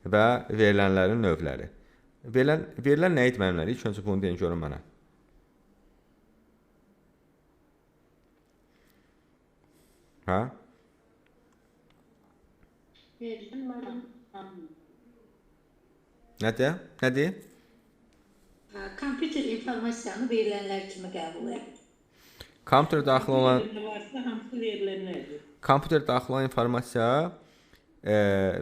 və verilənlərin növləri. Verilən nə idi mənimləri? İlk öncə bunu deyin görün mənə. Hə? Nədir? Kompüter informasiyanı verilənlər kimi qəbul edir. Kompüterə daxil olan Nə varsa hamısı verilənlərdir. kompüterə daxil olan informasiya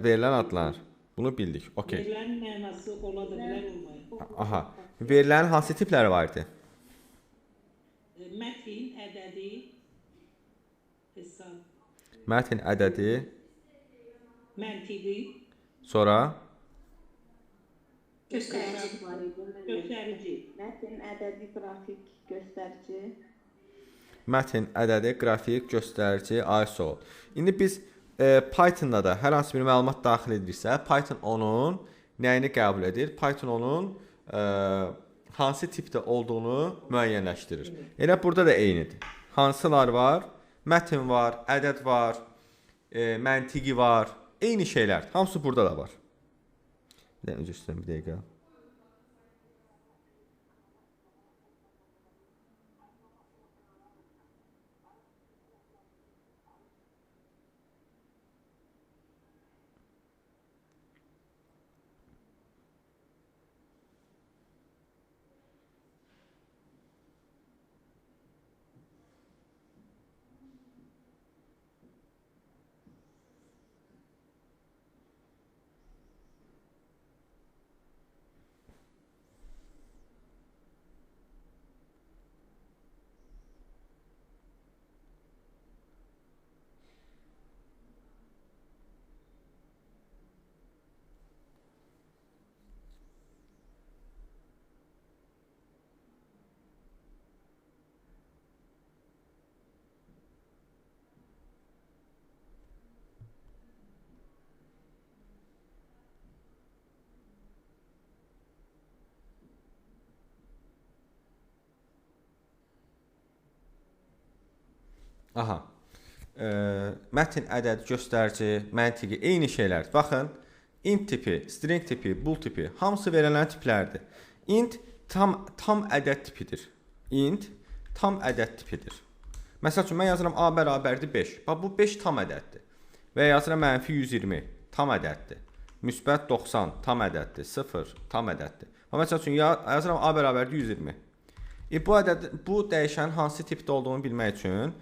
verilən adlar. Bunu bildik. Okay. Verilən mənası ola da bilər, olmayır. Aha. Verilənin hansı tipləri var idi? Mətin, ədədi, hesab, Mətn ədədi, məntiqi, sonra Göstərici. göstərici. Mətn, ədədi, qrafik, göstərici. mətn ədədi, qrafik, göstərici, ISO. İndi biz Pythonda da hər hansı bir məlumat daxil edirsə, Python onun nəyini qəbul edir? Python onun hansı tipdə olduğunu müəyyənləşdirir. Elə burada da eynidir. Hansılar var? Mətn var, ədəd var, məntiqi var, eyni şeylər. Hamısı burada da var. Bir də öncə üstünə bir dəqiqə. Aha. Mətn, ədəd, göstərici, məntiqi eyni şeylər. Baxın, int tipi, string tipi, bool tipi hamısı verilən tiplərdir. Int tam ədəd tipidir. Int tam ədəd tipidir. Məsəl üçün mən yazıram A bərabərdir 5. Bax bu 5 tam ədəddir. Və yazıram mənfi 120 tam ədəddir. Müsbət 90 tam ədəddir. 0 tam ədəddir. Məsəl üçün yazıram A bərabərdir 120. Bu dəyişənin hansı tipdə olduğunu bilmək üçün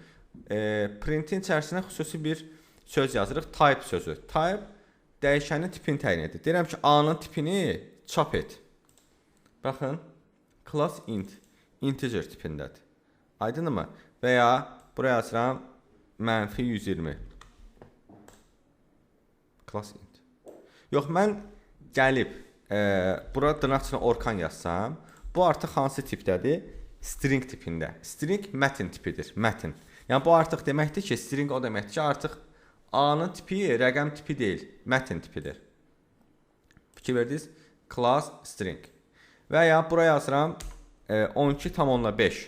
printin içərisinə xüsusi bir söz yazırıq. Type sözü. Type dəyişənin tipini təyin edir. Deyirəm ki, A-nın tipini çap et. Baxın, class int integer tipindədir. Aydınmı? Və ya buraya yazıram mənfi 120. Class int. Yox, mən gəlib bura dırnaq içində orkan yazsam, bu artıq hansı tipdədir? String tipində. String mətn tipidir. Mətn. Yəni bu artıq deməkdir ki, string o deməkdir ki, artıq A-nın tipi rəqəm tipi deyil, mətn tipidir. Fikir verdiniz? Class string. Və ya buraya yazıram 12,5.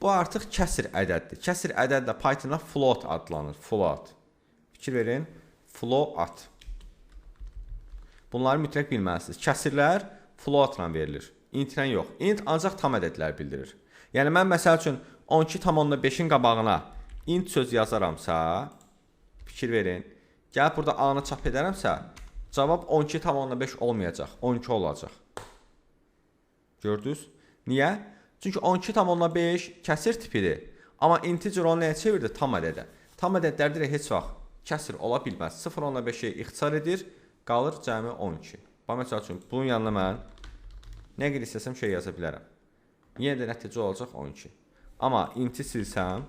Bu artıq kəsr ədəddir. Kəsr ədəd də Pythonda float adlanır. Float. Fikir verin. Float. Bunları mütləq bilməlisiniz. Kəsirlər floatla verilir. Intlə yox. Int ancaq tam ədədlər bildirir. Yəni mən məsəl üçün 12,5-in qabağına int söz yazaramsa, fikir verin, gəlib burada A-nı çap edərəmsə, cavab 12,5 olmayacaq, 12 olacaq. Gördünüz? Niyə? Çünki 12,5 kəsir tipidir. Amma integer onu nəyə çevirdi? Tam ədədə. Tam ədədlərdə heç vaxt kəsir ola bilməz. 0,5-i ixtisar edir, qalır cəmi 12. Məsəl üçün, bunun yanına mən nə qədər istəsəm şey yaza bilərəm. Yenə də nəticə olacaq 12. Amma inti silsəm,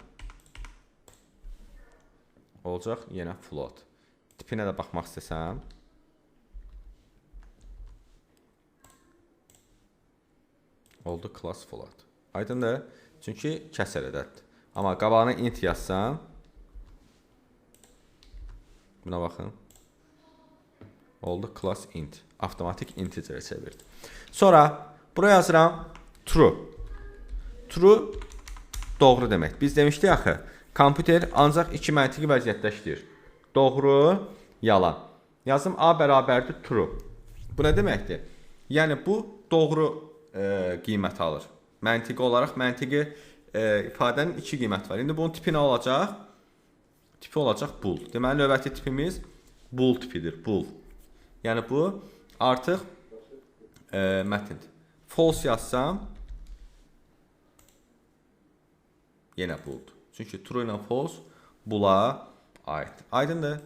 olacaq yenə float. Tipinə də baxmaq istəsəm, oldu class float. Aydındır? Çünki kəsr ədəddir. Amma qabağına int yazsam, buna baxın, oldu class int. Avtomatik integerə çevirdi. Sonra buraya yazıram true. True doğru demək. Biz demişdik axı, kompüter ancaq iki məntiqi vəziyyətdə işləyir. Doğru, yalan. Yazım A bərabərdir true. Bu nə deməkdir? Yəni bu doğru qiymət alır. Məntiqi olaraq məntiqi ifadənin iki qiyməti var. İndi bunun tipi nə olacaq? Tipi olacaq bool. Deməli növbəti tipimiz bool tipidir. Bool. Yəni bu artıq mətndir. False yazsam, yenə booldur. Çünki true ilə false bula aiddir. Aydındır?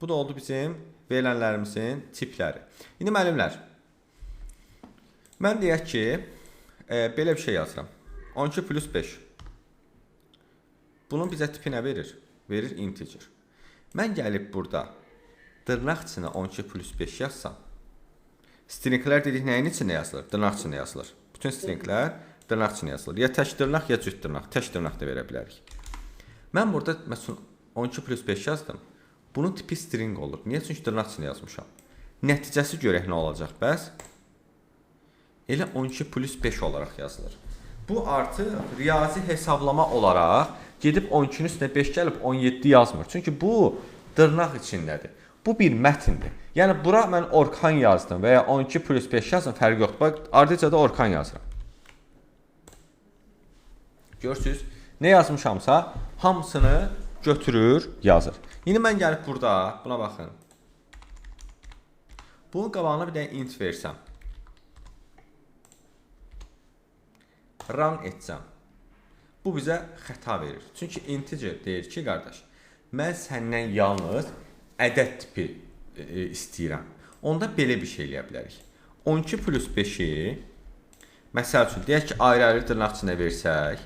Bu da oldu bizim verilənlərimizin tipləri. İndi müəllimlər, mən deyək ki, belə bir şey yazıram. 12 plus 5. Bunun bizə tipi nə verir? Verir integer. Mən gəlib burada dırnaq içində 12 plus 5 yazsam, stringlər dedik nəyin içində yazılır? Dırnaq içində yazılır. Bütün stringlər dırnaq içində yazılır. Ya tək dırnaq, ya cüt dırnaq. Tək dırnaq da verə bilərik. Mən burada məsələn 12 plus 5 yazdım. Bunun tipi string olur. Niyə? Çünki dırnaq içində yazmışam. Nəticəsi görək nə olacaq bəs? Elə 12 plus 5 olaraq yazılır. Bu artıq riyazi hesablama olaraq gedib 12-nin üstünə 5 gəlib 17 yazmır. Çünki bu dırnaq içindədir. Bu bir mətindir. Yəni bura mən Orkan yazdım və ya 12 plus 5 yazdım, fərqi yoxdur. Bax, ardıca da Orkan yazıram. Görürsünüz, nə yazmışamsa hamısını götürür, yazır. İndi mən gəlib burada, buna baxın. Bunun qabağına bir dənə int versəm. Run etsəm. Bu bizə xəta verir. Çünki integer deyir ki, qardaş, mən səndən yalnız ədəd tipi istəyirəm. Onda belə bir şey eləyə bilərik. 12 plus 5-i məsəl üçün, deyək ki, ayrı-ayrı dırnaq içində versək,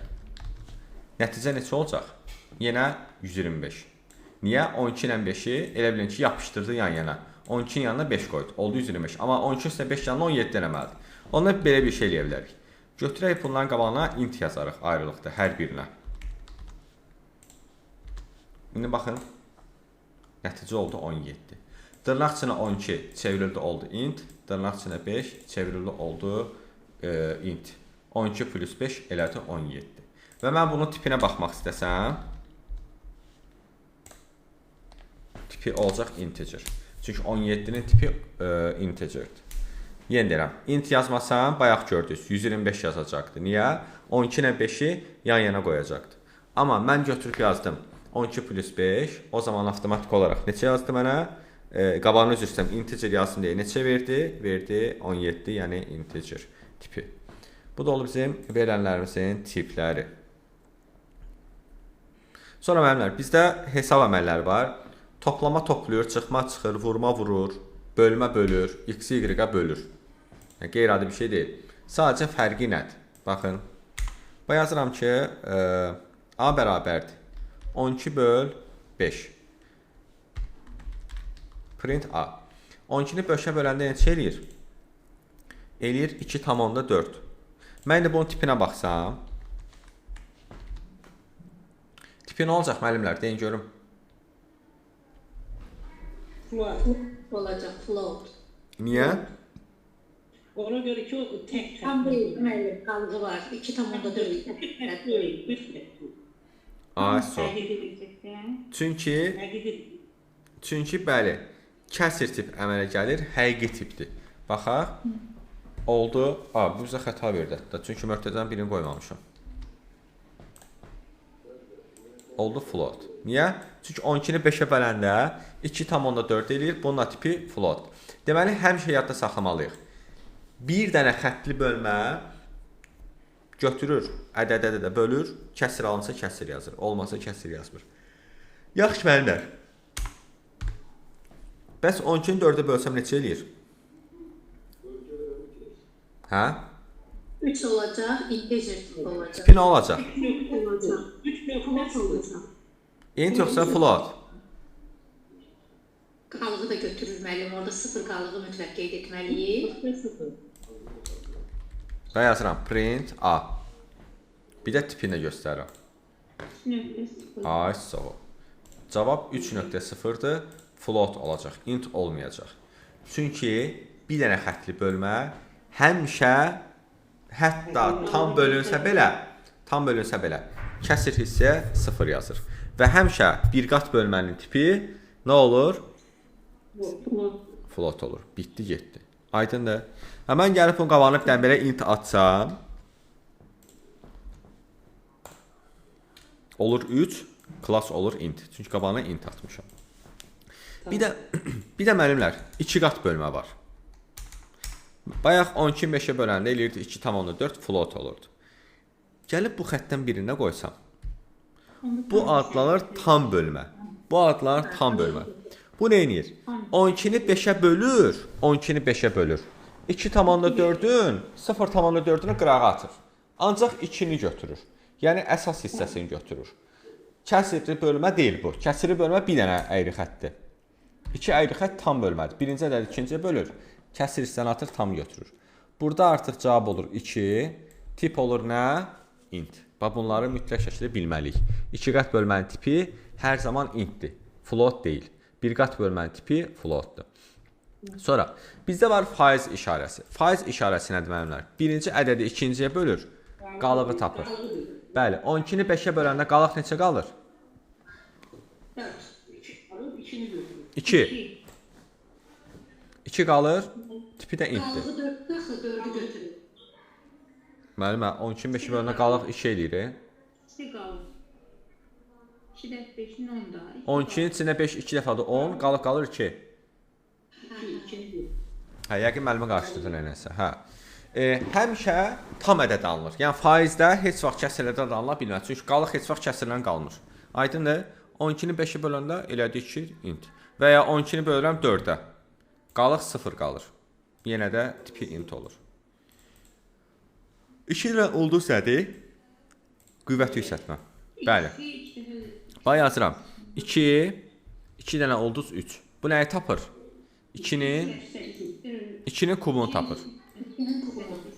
nəticə neçə olacaq? Yenə 125. Niyə? 12 ilə 5-i elə bilin ki, yapışdırdı yan-yana. 12-nin yanına 5 qoydu. Oldu 125. Amma 12 üstə 5 yanına 17 eləməlidir. Onda belə bir şey eləyə bilərik. Götürək bunların qabağına int yazarıq ayrılıqda hər birinə. İndi baxın. Nəticə oldu 17. Dırnaq içinə 12 çevrildi oldu int. Dırnaq içinə 5 çevrildi oldu int. 12 plus 5 elədi 17. Və mən bunun tipinə baxmaq istəsəm, tipi olacaq integer. Çünki 17-nin tipi integerdir. Yenə deyirəm, int yazmasam, bayaq gördünüz, 125 yazacaqdı. Niyə? 12 ilə 5-i yan-yana qoyacaqdı. Amma mən götürüb yazdım 12 plus 5, o zaman avtomatik olaraq neçə yazdı mənə? Qabağını üzr istəyirəm, integer yazsın deyə neçə verdi? Verdi 17, yəni integer tipi. Bu da oldu bizim verilənlərimizin tipləri. Sonra müəllimlər, bizdə hesab əməlləri var. Toplama toplayır, çıxma çıxır, vurma vurur, bölmə bölür, x, y-ə bölür. Yəni, qeyri-adi bir şey deyil. Sadəcə fərqi nədir? Baxın. Bu yazıram ki, a bərabərdir. 12 böl 5. Print a. 12-ni 5-ə böləndə neçə eləyir? Eləyir 2,4. Mən də bunun tipinə baxsam, tipi nə olacaq müəllimlər? Deyin görüm. Olacaq float. Niyə? Ona görə ki, o tək Tam bir müəllim qalığı var. 2,4. Ay, so. Çünki bəli, kəsr tip əmələ gəlir, həqiqi tipdir. Baxaq. Oldu. Bu bizə xəta verdi hətta. Çünki möhtəzən birini qoymamışam. Oldu float. Niyə? Çünki 12-ni 5-ə böləndə 2,4 eləyir. Bunun tipi float. Deməli, həmişə yadda saxlamalıyıq. Bir dənə xəttli bölmə götürür, ədədə bölür, kəsir alınsa kəsir yazır, olmasa kəsir yazmır. Yaxşı müəllimlər. Bəs 12-ni 4-ə bölsəm neçə eləyir? Hə? 3 olacaq, integer olacaq. Tipi nə olacaq? Olacaq. 3 olacaq. Int yoxsa float? Qalığı da götürür müəllim. Orada 0 qalığı mütləq qeyd etməliyik. Və yazıram print a. Bir də tipini də göstərirəm. Ay, sağ ol. Cavab 3.0-dır. Float olacaq, int olmayacaq. Çünki bir dənə xəttli bölmə həmişə hətta tam bölünsə belə kəsir hissə 0 yazır. Və həmişə bir qat bölmənin tipi nə olur? Float olur. Bitdi, getdi. Aydındır. Mən gəlib bunun qabağına bir dənə belə int atsam, olur 3, class olur int. Çünki qabağına int atmışam. Bir də müəllimlər, 2 qat bölmə var. Bayaq 12-ni 5-ə böləndə eləyirdi 2,4 float olurdu. Gəlib bu xəttdən birinə qoysam, Bu adlanır tam bölmə. Bu adlanır tam bölmə. Bu nə edir? 12-ni 5-ə bölür, 12-ni 5-ə bölür. 2,4-ün 0,4-ünü qırağa atır. Ancaq 2-ni götürür. Yəni əsas hissəsini götürür. Kəsrli bölmə deyil bu. Kəsrli bölmə bir dənə əyri xəttdir. 2 əyri xətt tam bölmədir. Birinci ədədi ikinciyə bölür. Kəsr hissəni atır, tam götürür. Burada artıq cavab olur 2. Tip olur nə? Int. Bax bunları mütləq şəkildə bilməliyik. 2 qat bölmənin tipi hər zaman intdir. Float deyil. 1 qat bölmənin tipi floatdur. Sonra bizdə var faiz işarəsi. Faiz işarəsi nədir müəllimlər? Birinci ədədi ikinciyə bölür, qalığı tapır. Bəli, 12-ni 5-ə böləndə qalıq neçə qalır? 2. 2 qalır, tipi də intdir. Qalığı 4 daxı 4-ü götürür. Müəllimə, 12-ni 5-ə böləndə qalıq 2 eləyir. 2 qalır. 2 dəfə 5-in 10 da. 12-nin içində 5 2 dəfədir 10, qalıq qalır 2. Hə, yəqin müəllimə qarşıdırdı nəyəsə. Hə. Həmişə tam ədəd alınır. Yəni faizdə heç vaxt kəsrli ədəd alına bilməz. Çünki qalıq heç vaxt kəsrlən qalmır. Aydındır? 12-ni 5-ə böləndə elədi 2 int. Və ya 12-ni bölürəm 4-ə. Qalıq 0 qalır. Yenə də tipi int olur. 2 ilə ulduz nədir? Qüvvəti yüksəltmə. Bəli. Bax yazıram. 2 dənə ulduz 3. Bu nəyi tapır? 2-nin kubunu tapır.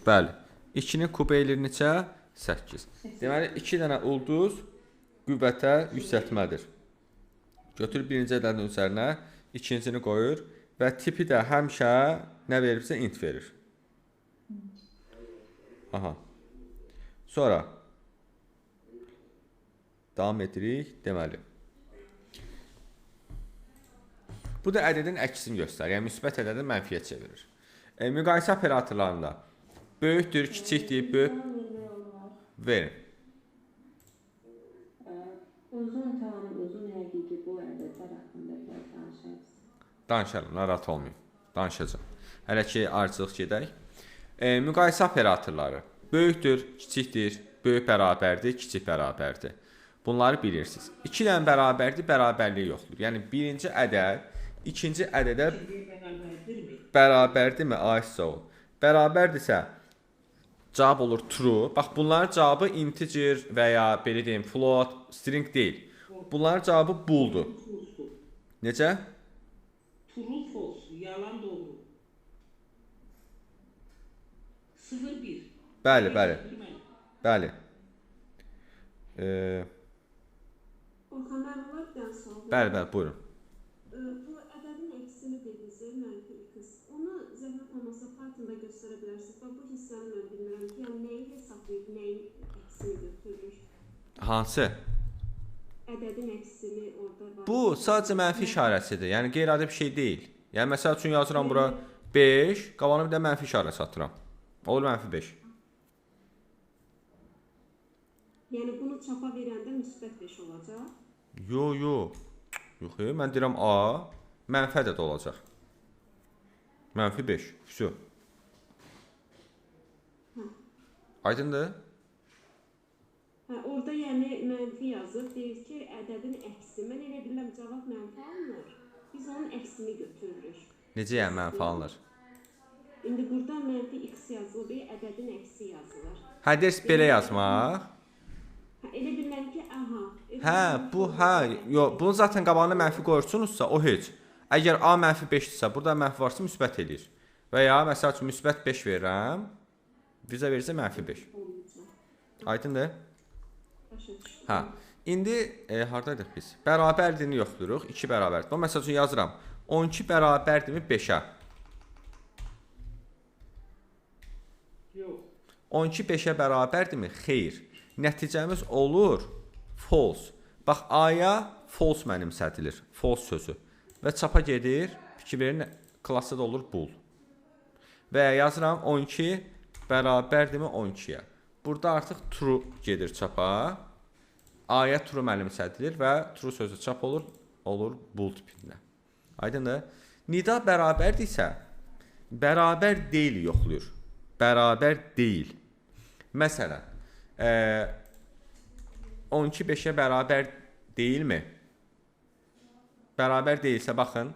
Bəli. 2-nin kubu eləyir neçə? 8. Deməli 2 dənə ulduz qüvvətə yüksəltmədir. Götürür birinci ədədin üzərinə, ikincini qoyur və tipi də həmişə nə verir bizə? Int verir. Aha. Sonra davam edirik. Deməli. Bu da ədədin əksini göstərir. Yəni müsbət ədədi mənfiyə çevirir. Müqayisə operatorlarında böyükdür, kiçikdir, böyük verin. Uzun tamam uzun həqiqi bu ədədlər haqqında danışarız. Danışalım, narahat olmayın. Danışacağım. Hələ ki arıcılıq gedək. Müqayisə operatorları böyükdür, kiçikdir, böyük bərabərdir, kiçik bərabərdir. Bunları bilirsiniz. 2 ilə bərabərdir, bərabərliyi yoxdur. Yəni birinci ədəd ikinci ədədə bərabərdirmi? Ay sağ ol. Bərabərdirsə cavab olur true. Bax bunların cavabı integer və ya belə deyim float, string deyil. Bunların cavabı bool'dur. Necə? True, false, yalan, doğru. 0-1. Bəli, bəli. Bəli. Orxan müəllim, bir dənə sual var. Bəli, bəli, buyurun. Bu ədədin əksini dediniz, mənfi x. Onu zəhmət olmasa Pythonda göstərə bilərsiniz. Bax bu hissəni mən bilmirəm ki, yəni nəyi hesablayıb, nəyin əksini götürür? Hansı? Ədədin əksini orada var. Bu sadəcə mənfi işarəsidir. Yəni qeyri-adi bir şey deyil. Yəni məsəl üçün yazıram bura 5, qabağına bir də mənfi işarəsi atıram. Olur mənfi 5. Yəni bunu çapa verəndə müsbət 5 olacaq. Yox. Yox, mən deyirəm A, mənfi ədəd olacaq. Mənfi 5. Vəsə. Aydındır? Orada yəni mənfi yazıb, deyir ki, ədədin əksi. Mən elə bilirəm cavab mənfi alınır. Biz onun əksini götürürük. Necə yəni mənfi alınır? İndi burada mənfi x yazılır, ədədin əksi yazılır. Hə, dərs belə yazmaq. Elə bilirəm ki, aha. Yox, bunu zaten qabağına mənfi qoyursunuzsa, o heç. Əgər A mənfi 5-dirsə, burada mənfi varsa müsbət edir. Və ya məsəl üçün müsbət 5 verirəm, bizə verirsə mənfi 5. Aydındır? Hə. İndi hardaydıq biz? Bərabərliyi yoxduruq, 2 bərabərdir. Bu məsəl üçün yazıram. 12 bərabərdirmi 5-ə? Yox. 12 5-ə bərabərdirmi? Xeyr. Nəticəmiz olur false. Bax A-ya false mənimsədilir. False sözü. Və çapa gedir. Fikir verin, klassda da olur bool. Və yazıram 12 bərabərdirmi 12-yə. Burada artıq true gedir çapa. A-ya true mənimsədilir və true sözü çap olur bool tipində. Aydındır? Nida bərabərdirsə, bərabər deyil yoxlayır. Bərabər deyil. Məsələn, 12 5-ə bərabər deyilmi? Bərabər deyilsə, baxın,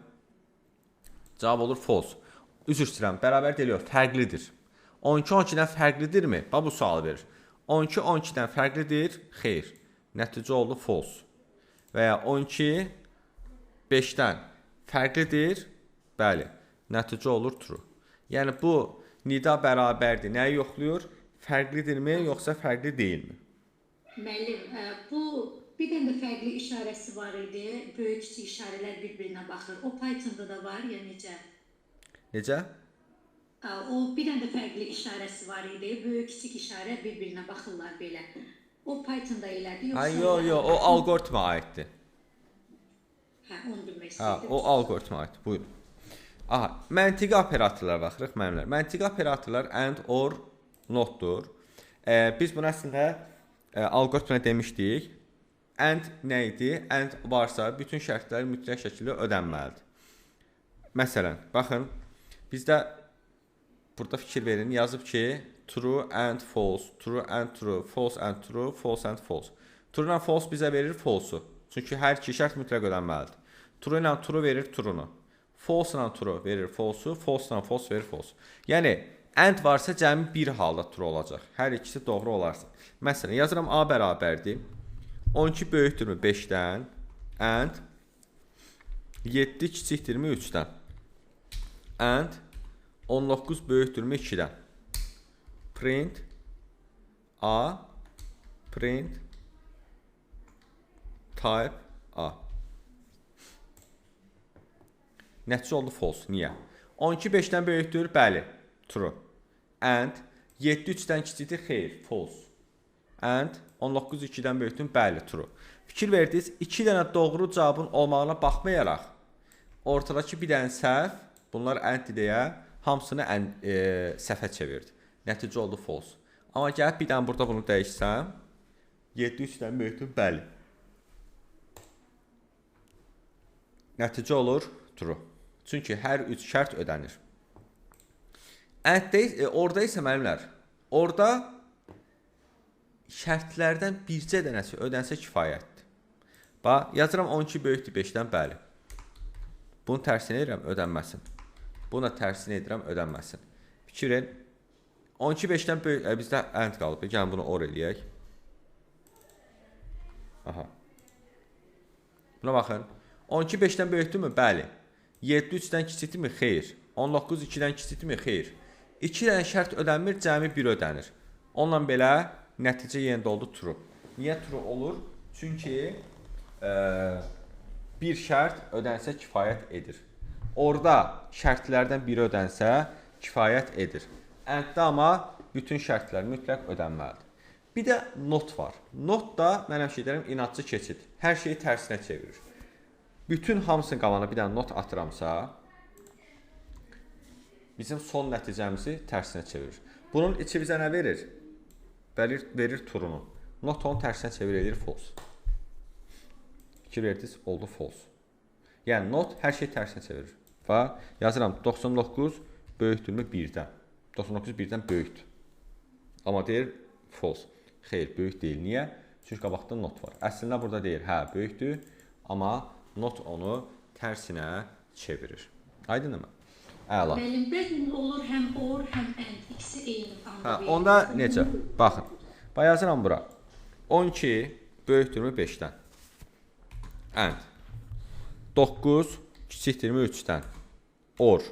cavab olur false. Üzr istəyirəm, bərabər deyil, yox, fərqlidir. 12 12-dən fərqlidirmi? Bax, bu sualı verir. 12 12-dən fərqlidir? Xeyr. Nəticə oldu false. Və ya 12 5-dən fərqlidir? Bəli. Nəticə olur true. Yəni, bu nida bərabərdir. Nəyi yoxlayır? Fərqlidirmi, yoxsa fərqli deyilmi? Müəllim, bu bir dənə də fərqli işarəsi var idi. Böyük kiçik işarələr bir-birinə baxır. O Pythonda da var ya necə? Necə? O bir dənə də fərqli işarəsi var idi. Böyük kiçik işarə bir-birinə baxırlar belə. O Pythonda elədi yoxsa? Yox, o algoritmə aiddir. Hə, onu bilmək Hə, istəyirdim. o algoritmə aiddir. Buyurun. Aha, məntiqi operatorlara baxırıq müəllimlər. Məntiqi operatorlar and, or, notdur. Biz bunu əslində algoritmə demişdik. And nə idi? And varsa bütün şərtlər mütləq şəkildə ödənməlidir. Məsələn, baxın, bizdə burada fikir verin, yazıb ki, true and false, true and true, false and true, false and false. True and false bizə verir false-u. Çünki hər iki şərt mütləq ödənməlidir. True ilə true verir true-nu. False ilə true verir false-u, false ilə false verir false. Yəni, and varsa cəmi bir halda true olacaq. Hər ikisi doğru olarsa. Məsələn, yazıram A bərabərdir. 12 böyükdürmü 5-dən? And 7 kiçikdirmü 3-dən? And 19 böyükdürmü 2-dən? Print A, print type A. Nəticə oldu false. Niyə? 12 5-dən böyükdür? Bəli. True. And 7 3-dən kiçikdir? Xeyr. False. And 19 2-dən böyükdür? Bəli. True. Fikir verdiniz, 2 dənə doğru cavabın olmağına baxmayaraq, ortadakı bir dənə səhv, bunlar and deyə hamısını səhvə çevirdi. Nəticə oldu false. Amma gəlib bir dənə burada bunu dəyişsəm, 7 3-dən böyükdür? Bəli. Nəticə olur true. Çünki hər 3 şərt ödənir. Orada isə müəllimlər, orada şərtlərdən bircə dənəsi ödənsə kifayətdir. Bax, yazıram 12 böyükdür 5-dən, bəli. Bunu tərsini edirəm, ödənməsin. Buna tərsini edirəm, ödənməsin. Fikir verin. 12 5-dən böyük, bizdə and qalıb. Gəlin bunu or eləyək. Aha. Buna baxın. 12 5-dən böyükdürmü? Bəli. 7 3-dən kiçikdirmi? Xeyr. 19 2-dən kiçikdirmi? Xeyr. 2 dənə şərt ödənmir, cəmi 1 ödənir. Onunla belə nəticə yenə də oldu true. Niyə true olur? Çünki bir şərt ödənsə kifayət edir. Orada şərtlərdən biri ödənsə kifayət edir. And-da amma bütün şərtlər mütləq ödənməlidir. Bir də not var. Not da mən həmişə deyirəm inadçı keçid. Hər şeyi tərsinə çevirir. Bütün hamısının qabağına bir dənə not atıramsa, bizim son nəticəmizi tərsinə çevirir. Bunun içi bizə nə verir? Verir true-nu. Not onu tərsinə çevirir false. Fikir verdiniz, oldu false. Yəni not hər şey tərsinə çevirir. Və yazıram 99 böyükdürmü 1-dən. 99 1-dən böyükdür. Amma deyir false. Xeyr, böyük deyil. Niyə? Çünki qabaqda not var. Əslində burada deyir, hə, böyükdür, amma not onu tərsinə çevirir. Aydınmı? Əla. Müəllim, bəzən olur həm or, həm and, ikisi eyni anda verir. Onda necə? Baxın. Bax yazıram bura. 12 böyükdürmü 5-dən? And. 9 kiçikdirmi 3-dən? Or.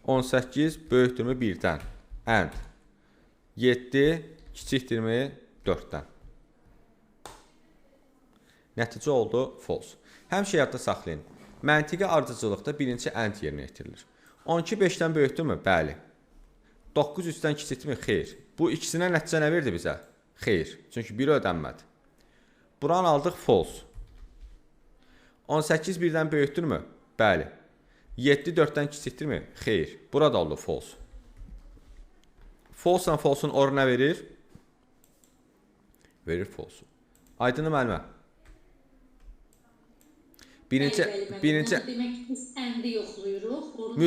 18 böyükdürmü 1-dən? And. 7 kiçikdirmi 4-dən? Nəticə oldu false. Həmişə yadda saxlayın. Məntiqi ardıcılıqda birinci and yerinə yetirilir. 12 5-dən böyükdürmü? Bəli. 9 3-dən kiçikdirmi? Xeyr. Bu ikisinə nəticə nə verdi bizə? Xeyr. Çünki biri ödənmədi. Buranı aldıq false. 18 1-dən böyükdürmü? Bəli. 7 4-dən kiçikdirmi? Xeyr. Burada oldu false. False ilə false-un or nə verir? Verir false. Aydın müəllimə? Birinci demək biz and-i yoxlayırıq.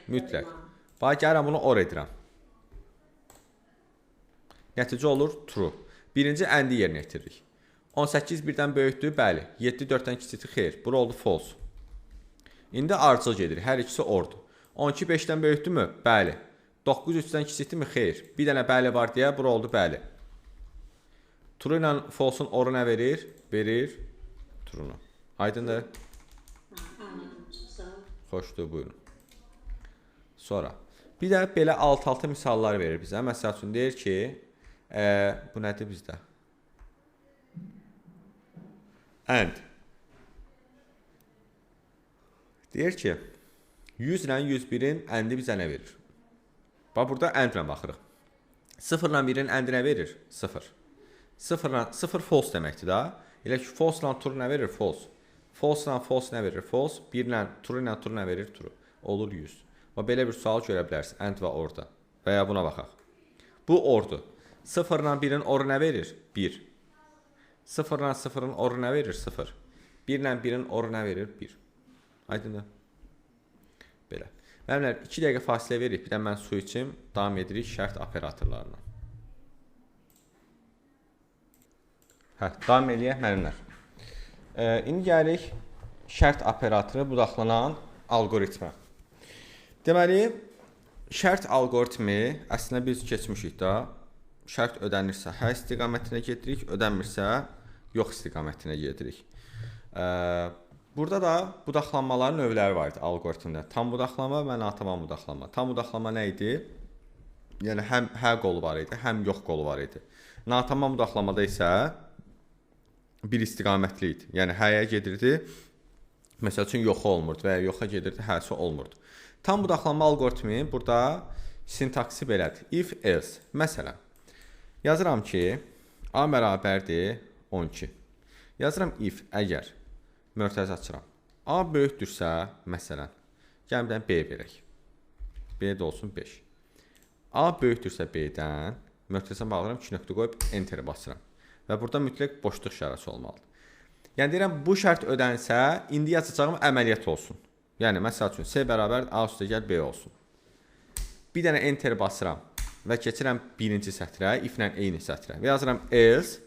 mütləq. Bax gəlirəm bunu or edirəm. Nəticə olur true. Birinci and-i yerinə yetiririk. 18 1-dən böyükdür, bəli. 7 4-dən kiçikdir, xeyr. Bura oldu false. İndi ardıcıl gedir, hər ikisi ordur. 12 5-dən böyükdürmü? Bəli. 9 3-dən kiçikdirmi? Xeyr. Bir dənə bəli var deyə bura oldu bəli. True ilə false-un oru nə verir? Verir true-nu. Aydındır? Anladım, çox sağ ol. Xoşdur, buyurun. Sonra bir də belə alt-altı misallar verir bizə. Məsəl üçün deyir ki, bu nədir bizdə? And. Deyir ki, 100 ilə 101-in əndi bizə nə verir? Bax, burada and ilə baxırıq. 0 ilə 1-in əndi nə verir? 0. 0 false deməkdir da. Elə ki, false ilə true nə verir? False. False ilə false nə verir? False. 1 ilə true nə verir? True. Olur 100. Və belə bir sual görə bilərsin. And və orada. Və ya buna baxaq. Bu ordu. 0 ilə 1-in oru nə verir? 1. 0 ilə 0-ın oru nə verir? 0. 1 ilə 1-in oru nə verir? 1. Aydındır? Belə. Müəllimlər, 2 dəqiqə fasilə veririk. Bir də mən su içim. Davam edirik şərt operatorlarına. Davam eləyək müəllimlər. İndi gəlirik şərt operatoru budaqlanan algoritmə. Deməli, şərt algoritmi əslində biz keçmişik da. Şərt ödənirsə hə istiqamətinə gedirik, ödənmirsə yox istiqamətinə gedirik. Burada da budaqlanmaların növləri var idi algoritmdə. Tam budaqlama və nataman budaqlama. Tam budaqlama nə idi? Yəni həm hə qolu var idi, həm yox qolu var idi. Nataman budaqlamada isə bir istiqamətli idi. Yəni həyə gedirdi, məsəl üçün yoxa olmurdu və ya yoxa gedirdi, həsə olmurdu. Tam budaqlanma algoritmi burada sintaksi belədir. If else. Məsələn, yazıram ki, A bərabərdir 12. Yazıram if, əgər mötərizə açıram. A böyükdürsə, məsələn, gəlmədən B verək. B də olsun 5. A böyükdürsə B-dən, mötərizə bağlayıram, 2 nöqtə qoyub enter basıram. Və burada mütləq boşluq işarəsi olmalıdır. Yəni deyirəm, bu şərt ödənsə, indi yazacağım əməliyyat olsun. Yəni, məsəl üçün, C bərabər A üstə gəl B olsun. Bir dənə enter basıram və keçirəm birinci sətrə, if-lə eyni sətrə. Və yazıram else.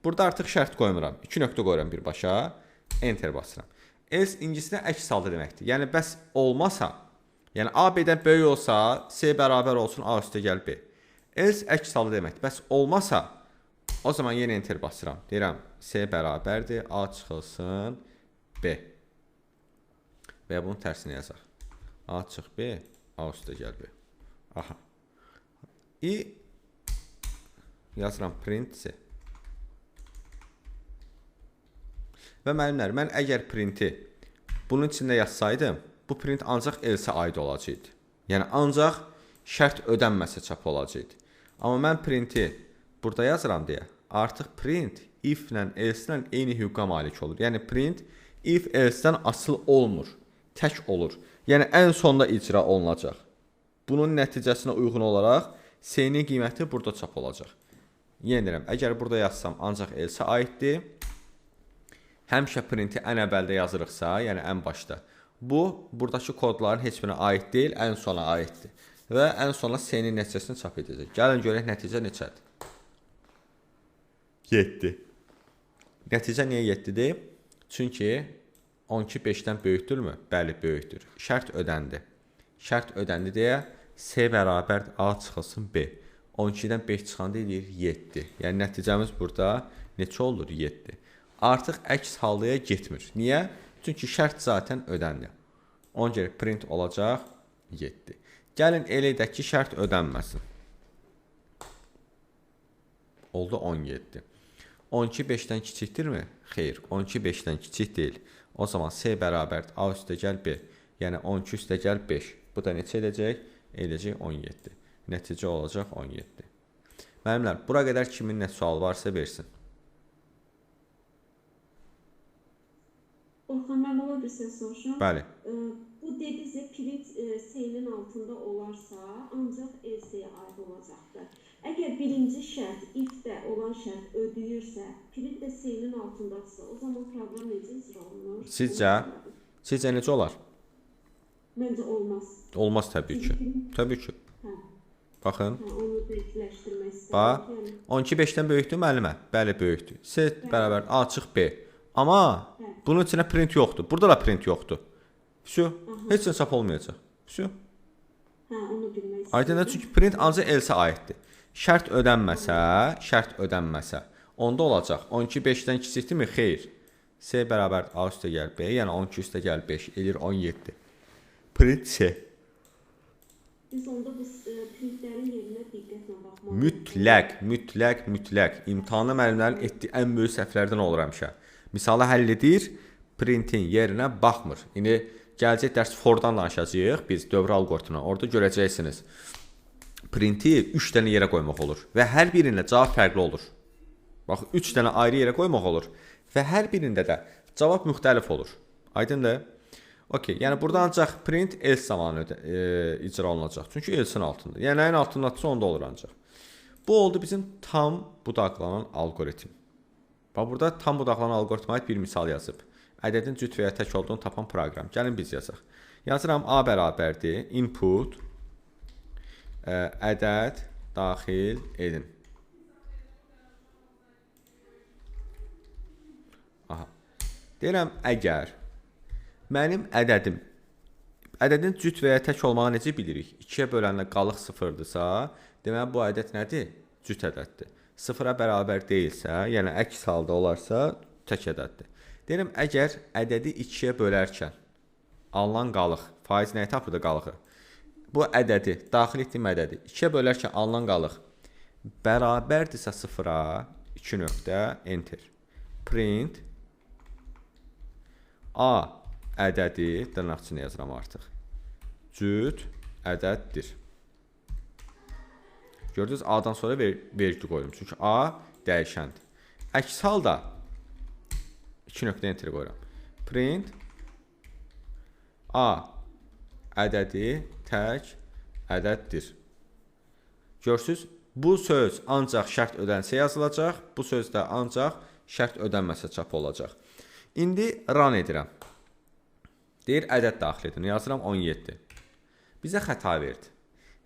Burada artıq şərt qoymuram. 2 nöqtə qoyuram birbaşa. Enter basıram. Else incisindən əks halda deməkdir. Yəni, bəs olmasa, yəni A B-dən böyük olsa, C bərabər olsun A üstə gəl B. Else əks halda deməkdir. Bəs olmasa, o zaman yenə enter basıram. Deyirəm, C bərabərdir, A çıxılsın B. Və ya bunun tərsini yazaq. A çıx B, A üstə gəl B. Aha. Yazıram print C. Və müəllimlər, mən əgər printi bunun içində yazsaydım, bu print ancaq else aid olacaqdı. Yəni, ancaq şərt ödənməsə çap olacaqdı. Amma mən printi burada yazıram deyə, artıq print if-lə, else-lə eyni hüquqa malik olur. Yəni, print if, else-dən asıl olmur. Tək olur. Yəni, ən sonda icra olunacaq. Bunun nəticəsinə uyğun olaraq C-nin qiyməti burada çap olacaq. Yenə deyirəm, əgər burada yazsam ancaq else aiddir. Həmişə printi ən əvvəldə yazırıqsa, yəni ən başda. Bu, buradakı kodların heç birinə aid deyil, ən sona aiddir. Və ən sona C-nin nəticəsini çap edəcək. Gəlin görək nəticə neçədir? 7. Nəticə niyə 7-dir? Çünki 12 5-dən böyükdürmü? Bəli, böyükdür. Şərt ödəndi. Şərt ödəndi deyə C bərabər A çıxılsın B. 12-dən 5 çıxanda eləyir 7. Yəni, nəticəmiz burada neçə olur? 7. Artıq əks hallıya getmir. Niyə? Çünki şərt zaten ödəndi. Ona görə print olacaq 7. Gəlin elə edək ki, şərt ödənməsin. Oldu 17. 12 5-dən kiçikdirmi? Xeyr, 12 5-dən kiçik deyil. O zaman C bərabər A üstə gəl B. Yəni 12 üstə gəl 5. Bu da neçə edəcək? Eləcək 17. Nəticə olacaq 17. Müəllimlər, bura qədər kimin nə sual varsa versin. Orxan, mən ola bir söz soruşum. Bəli. Bu dedizə print C-nin altında olarsa, ancaq else-yə aid olacaqdır. Əgər birinci şərt if-də olan şərt ödəyirsə, print də C-nin altındadırsa, o zaman proqram necə icra olunur? Sizcə necə olar? Məncə olmaz. Olmaz təbii ki. Təbii ki. Hə. Baxın. Onu dəqiqləşdirmək istəyirəm. Bax, 12 5-dən böyükdür müəllimə? Bəli, böyükdür. C bərabər açıq B. Amma bunun içində print yoxdur. Burada da print yoxdur. Vəsə, heç nə çap olmayacaq. Vəsə. Onu bilmək istəyirəm. Aydındır, çünki print ancaq else aiddir. Şərt ödənməsə, onda olacaq. 12 5-dən kiçikdirmi? Xeyr. C bərabər A üstə gəl B, yəni 12 üstə gəl 5 edir 17. Print C. Biz onda bu printlərin yerinə diqqətlə baxmalıyıq. Mütləq. İmtahanda müəllimlərin etdiyi ən böyük səhvlərdən olur həmişə. Misalı həll edir, printin yerinə baxmır. İndi gələcək dərs fordan danışacağıq biz dövrə alqoritmuna. Orada görəcəksiniz. Printi 3 dənə yerə qoymaq olur və hər birində cavab fərqli olur. Bax, 3 dənə ayrı yerə qoymaq olur və hər birində də cavab müxtəlif olur. Aydındır? Okay, yəni burada ancaq print else zamanı icra olunacaq. Çünki else-in altında. Yəni nəyin altındadırsa onda olur ancaq. Bu oldu bizim tam budaqlanan alqoritm. Bax, burada tam budaqlanan alqoritmə aid bir misal yazıb. Ədədin cüt və ya tək olduğunu tapan proqram. Gəlin biz yazaq. Yazıram A bərabərdir. Input ədəd daxil edin. Aha. Deyirəm, əgər mənim ədədin cüt və ya tək olmağı necə bilirik? 2-yə böləndə qalıq 0-dırsa, deməli bu ədəd nədir? Cüt ədəddir. 0-a bərabər deyilsə, yəni əks halda olarsa, tək ədəddir. Deyirəm, əgər ədədi 2-yə bölərkən alınan qalıq, faiz nəyi tapırdı qalığı? Bu ədədi, daxil etdiyim ədədi 2-yə bölərkən alınan qalıq bərabərdirsə 0-a, 2 nöqtə, enter. Print A ədədi, dırnaq içində yazıram artıq, cüt ədəddir. Gördünüz, A-dan sonra vergi qoyurum. Çünki A dəyişəndir. Əks halda 2 nöqtə enter qoyuram. Print A ədədi tək ədəddir. Görürsünüz, bu söz ancaq şərt ödənsə yazılacaq, bu söz də ancaq şərt ödənməsə çap olacaq. İndi run edirəm. Deyir, ədəd daxil edin. Yazıram 17. Bizə xəta verdi.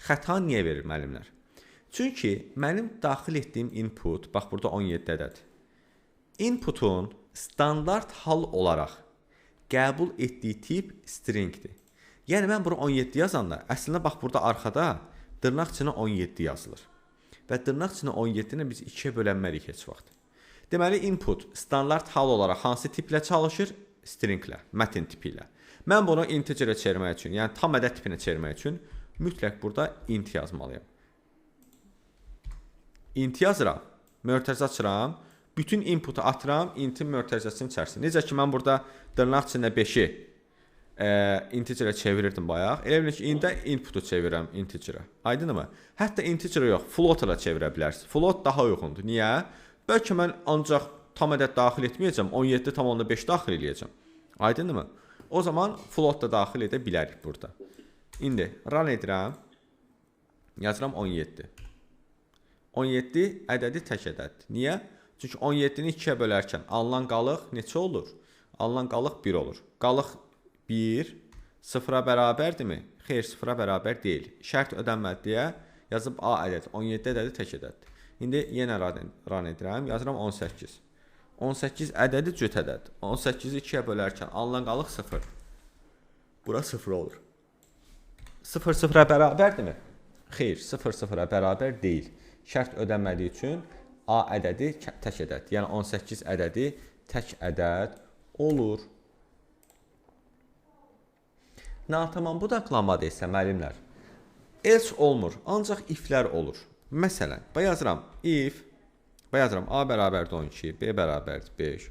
Xəta niyə verir müəllimlər? Çünki mənim daxil etdiyim input, bax burada 17 ədəd. Inputun standart hal olaraq qəbul etdiyi tip stringdir. Yəni mən bura 17 yazanda, əslində bax burada arxada dırnaq içində 17 yazılır. Və dırnaq içində 17-ni biz 2-yə bölənmərik heç vaxt. Deməli, input standart hal olaraq hansı tiplə çalışır? Stringlə, mətin tipi ilə. Mən bunu integerə çevirmək üçün, yəni tam ədəd tipinə çevirmək üçün mütləq burada int yazmalıyam. Int yazıram, mötərizə açıram, bütün inputu atıram, intin mötərizəsinin içərisində. Necə ki, mən burada dırnaq içində 5-i integerə çevirirdim bayaq. Elə bilir ki, indi inputu çevirirəm integerə. Aydınmı? Hətta integerə yox, float-a da çevirə bilərsiniz. Float daha uyğundur. Niyə? Bəlkə mən ancaq tam ədəd daxil etməyəcəm, 17,5 daxil edəcəm. Aydınmı? O zaman float da daxil edə bilərik burada. İndi run edirəm. Yazıram 17. 17 ədədi tək ədəddir. Niyə? Çünki 17-ni 2-yə bölərkən alınan qalıq neçə olur? Alınan qalıq 1 olur. Qalıq 1 0-a bərabərdirmi? Xeyr, 0-a bərabər deyil. Şərt ödənmədi deyə yazıb A ədədi, 17 ədədi tək ədəddir. İndi yenə run edirəm. Yazıram 18. 18 ədədi cüt ədəd. 18-i 2-yə bölərkən alınan qalıq 0. Bura 0 olur. 0 0-a bərabərdirmi? Xeyr, 0 0-a bərabər deyil. Şərt ödənmədiyi üçün A ədədi tək ədəd. Yəni 18 ədədi tək ədəd olur. Natamam budaqlamada isə müəllimlər else olmur, ancaq if-lər olur. Məsələn, yazıram if, yazıram A bərabərdir 12, B bərabərdir 5.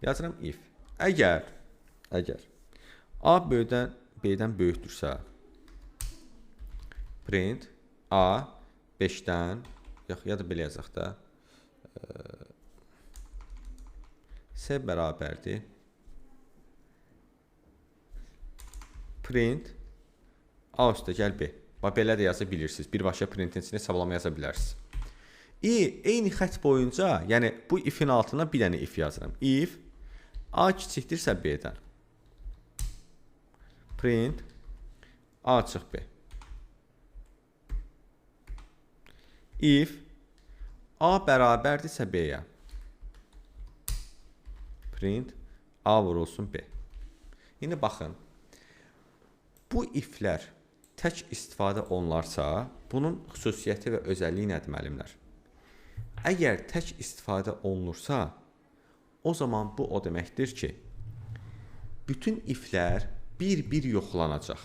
Yazıram if. Əgər A B-dən böyükdürsə, print A 5-dən, yox, ya da belə yazaq da, C bərabərdir, print A üstə gəl B. Bax, belə də yaza bilirsiniz. Birbaşa printin içində hesablama yaza bilərsiniz. Eyni xətt boyunca, yəni bu if-in altına bir dənə if yazıram. If A kiçikdirsə B-dən. Print A çıx B. If A bərabərdirsə B-yə. Print A vurulsun B. İndi baxın. Bu iflər tək istifadə olunarsa, bunun xüsusiyyəti və özəlliyi nədir müəllimlər? Əgər tək istifadə olunursa, o zaman bu o deməkdir ki, bütün iflər bir-bir yoxlanacaq.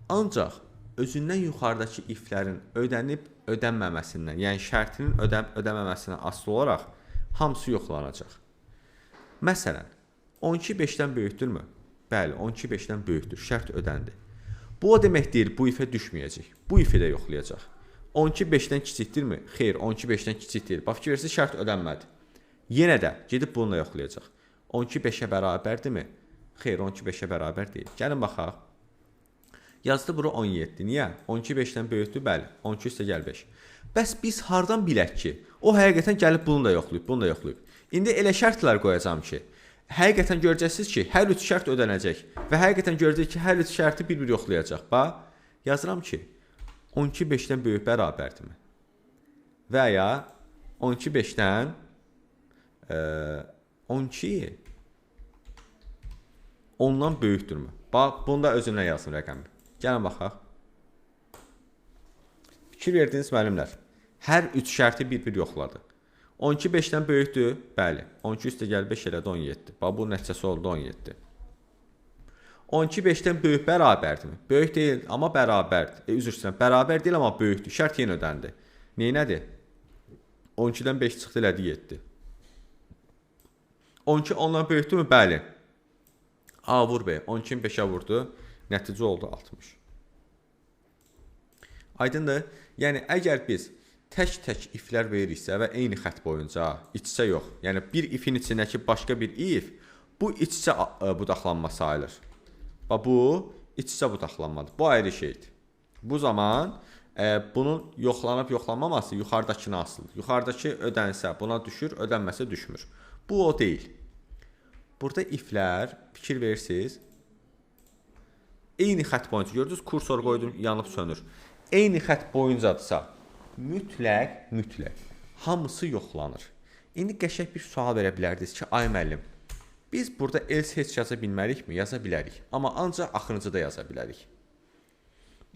Ancaq özündən yuxarıdakı iflərin ödənib ödənməməsindən, yəni şərtinin ödənməməsindən asılı olaraq hamısı yoxlanacaq. Məsələn, 12 5-dən böyükdürmü? Bəli, 12 5-dən böyükdür. Şərt ödəndi. Bu o demək deyil, bu ifə düşməyəcək. Bu ifi də yoxlayacaq. 12 5-dən kiçikdirmi? Xeyr, 12 5-dən kiçik deyil. Bax, fikirlərsiniz, şərt ödənmədi. Yenə də gedib bunu da yoxlayacaq. 12 5-ə bərabərdirmi? Xeyr, 12 5-ə bərabər deyil. Gəlin baxaq. Yazdı bura 17. Niyə? 12 5-dən böyükdür, bəli. 12 üstə gəl 5. Bəs biz hardan bilək ki, o həqiqətən gəlib bunu da yoxlayıb, bunu da yoxlayıb. İndi elə şərtlər qoyacağam ki, həqiqətən görəcəksiniz ki, hər üç şərt ödənəcək və həqiqətən görəcək ki, hər üç şərti bir-bir yoxlayacaq. Bax, yazıram ki, 12 5-dən böyük bərabərdirmi? Və ya 12 5-dən 12 ondan böyükdürmü? Bax, bunu da özündən yazın rəqəmi. Gəlin baxaq. Fikir verdiniz müəllimlər. Hər üç şərti bir-bir yoxladı. 12 5-dən böyükdür? Bəli. 12 üstə gəl 5 elədi 17. Bax, bu nəticəsi oldu 17. 12 5-dən böyük bərabərdirmi? Böyük deyil, amma bərabərdir. Üzr istəyirəm, bərabər deyil, amma böyükdür. Şərt yenə ödəndi. Neynədir? 12-dən 5 çıxdı, elədi 7. 12 ondan böyükdürmü? Bəli. A vur B. 12-ni 5-ə vurdu. Nəticə oldu 60. Aydındır? Yəni, əgər biz tək-tək iflər veririksə və eyni xətt boyunca, iç-içə yox, yəni bir ifin içindəki başqa bir if, bu iç-içə budaqlanma sayılır. Və bu, iç-içə budaqlanmadır. Bu ayrı şeydir. Bu zaman bunun yoxlanıb-yoxlanmaması yuxarıdakına asılıdır. Yuxarıdakı ödənsə buna düşür, ödənməsə düşmür. Bu o deyil. Burada iflər, fikir verirsiniz, eyni xətt boyunca, gördünüz, kursor qoydum, yanıb sönür. Eyni xətt boyuncadırsa, mütləq hamısı yoxlanır. İndi qəşəng bir sual verə bilərdiniz ki, ay müəllim, biz burada else heç yaza bilməliyikmi? Yaza bilərik. Amma ancaq axırıncıda yaza bilərik.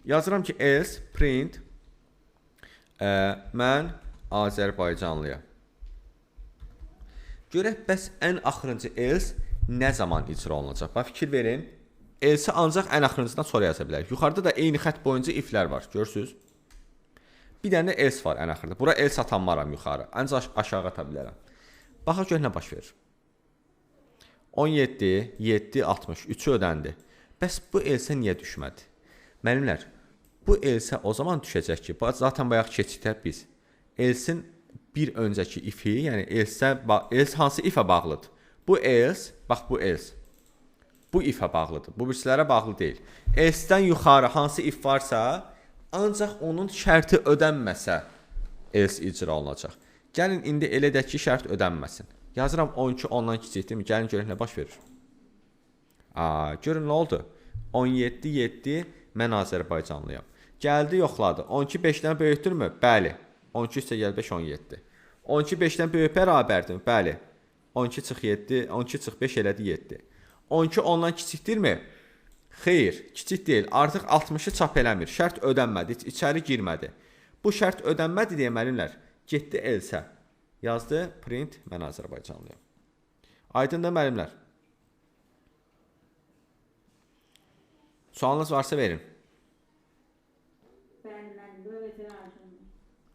Yazıram ki, else print mən Azərbaycanlıyam. Görək, bəs ən axırıncı else nə zaman icra olunacaq? Bax, fikir verin. Else ancaq ən axırıncıdan sonra yaza bilərik. Yuxarıda da eyni xətt boyunca iflər var. Görürsünüz? Bir dənə else var ən axırda. Bura else atanmaram yuxarı. Ancaq aşağı ata bilərəm. Baxaq gör nə baş verir. 17, 7, 60. 3-ü ödəndi. Bəs bu else niyə düşmədi? Müəllimlər, bu else o zaman düşəcək ki, zaten bayaq keçikdə biz else'in bir öncəki ifi, yəni else hansı ifə bağlıdır? Bu else, bax bu else. Bu ifə bağlıdır. Bu birisilərə bağlı deyil. Else'dən yuxarı hansı if varsa, ancaq onun şərti ödənməsə else icra olunacaq. Gəlin indi elə də ki, şərt ödənməsin. Yazıram 12 ondan kiçikdirmi? Gəlin görün nə baş verir. Görün nə oldu? 17, 7, mən Azərbaycanlıyam. Gəldi, yoxladı. 12 5-dən böyükdürmü? Bəli. 12 üstə gəl 5, 17. 12 5-dən böyük bərabərdirmi? Bəli. 12 çıx 7, 12 çıx 5 elədi 7. 12 ondan kiçikdirmi? Xeyr, kiçik deyil. Artıq 60-ı çap eləmir. Şərt ödənmədi, içəri girmədi. Bu şərt ödənmədi deyə müəllimlər, getdi else. Yazdı, print, mən Azərbaycanlıyam. Aydındır müəllimlər. Sualınız varsa verin.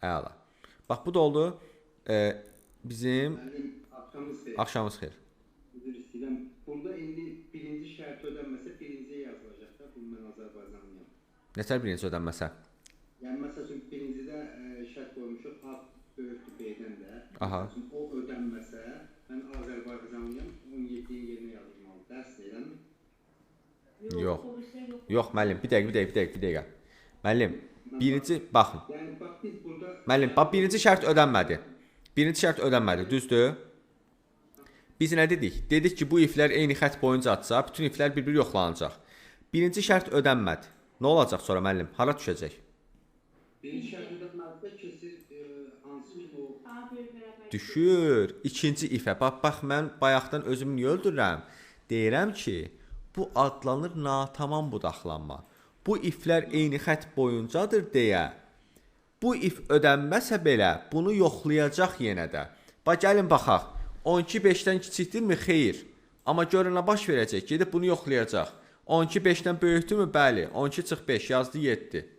Əla. Bax, bu da oldu. Bizim axşamımız xeyir. Burada indi birinci şərt ödənməsə birinciyə yazılacaq da, bunu mən Azərbaycanlıyam. Nətər birinci ödənməsə? Yəni, məsəl üçün, birincidə şərt qoymuşuq, A böyükdür B-dən də. Aha. O ödənməsə, mən Azərbaycanlıyam, 17-yin yerinə yazılmalı. Dərs deyiləm? Yox, müəllim, bir dəqiqə. Müəllim, birinci, baxın. Yəni, bax, biz burada... Müəllim, bax, birinci şərt ödənmədi. Düzdür? Biz nə dedik? Dedik ki, bu iflər eyni xətt boyunca atsa, bütün iflər bir-bir yoxlanacaq. Birinci şərt ödənmədi. Nə olacaq sonra müəllim? Hara düşəcək? Birinci şərt ödənməzsə keçir hansı ki o A böyük bərabər. Düşür ikinci ifə. Bax mən bayaqdan özümü niyə öldürürəm? Deyirəm ki, bu adlanır natamam budaqlanma. Bu iflər eyni xətt boyuncadır deyə. Bu if ödənməsə belə bunu yoxlayacaq yenə də. Bax gəlin baxaq. 12 5-dən kiçikdirmi? Xeyr. Amma görün nə baş verəcək? Gedib bunu yoxlayacaq. 12 5-dən böyükdürmü? Bəli. 12 çıx 5 yazdı 7.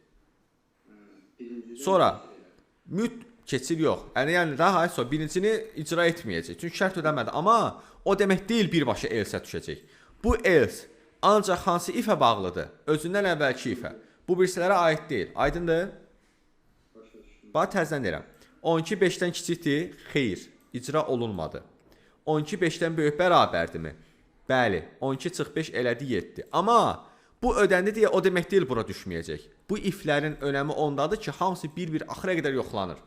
Sonra keçir yox. Yəni daha sonra birincini icra etməyəcək. Çünki şərt ödənmədi. Amma o demək deyil birbaşa else düşəcək. Bu else ancaq hansı ifə bağlıdır? Özündən əvvəlki ifə. Bu birislərə aid deyil. Aydındır? Bax təzədən deyirəm. 12 5-dən kiçikdir? Xeyr. İcra olunmadı. 12 5-dən böyük bərabərdirmi? Bəli. 12 çıx 5 elədi 7. Amma bu ödəndi deyə o demək deyil bura düşməyəcək. Bu iflərin önəmi ondadır ki, hamısı bir-bir axıra qədər yoxlanır.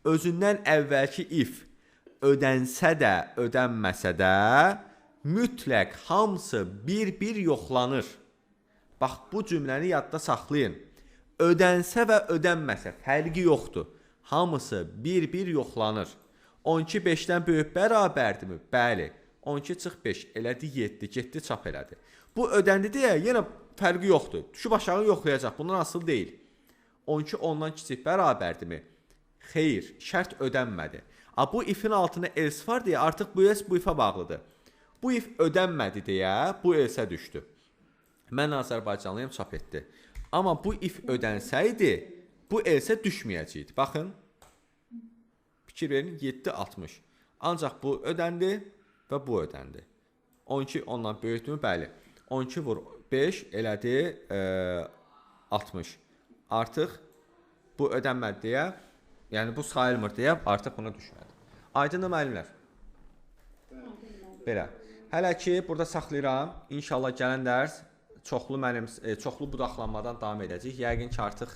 Özündən əvvəlki if ödənsə də, ödənməsə də mütləq hamısı bir-bir yoxlanır. Bax bu cümləni yadda saxlayın. Ödənsə və ödənməsə fərqi yoxdur. Hamısı bir-bir yoxlanır. 12 5-dən böyük bərabərdirmi? Bəli. 12 çıx 5 elədi 7, getdi çap elədi. Bu ödəndi deyə yenə fərqi yoxdur. Düşüb aşağı yoxlayacaq. Bundan asılı deyil. 12 ondan kiçik bərabərdirmi? Xeyr, şərt ödənmədi. Bu ifin altında else var deyə artıq bu else bu ifə bağlıdır. Bu if ödənmədi deyə bu else düşdü. Mən Azərbaycanlıyam çap etdi. Amma bu if ödənsəydi, bu else düşməyəcəkdi. Baxın. Fikir verin 7-60. Ancaq bu ödəndi və bu ödəndi. 12 ondan böyükdürmü? Bəli. 12 vur 5 elədi 60. Artıq bu ödənmədi deyə, yəni bu sayılmır deyə artıq buna düşmədi. Aydındır müəllimlər? Belə. Hələ ki burada saxlayıram. İnşallah gələn dərs çoxlu budaqlanmadan davam edəcək. Yəqin ki artıq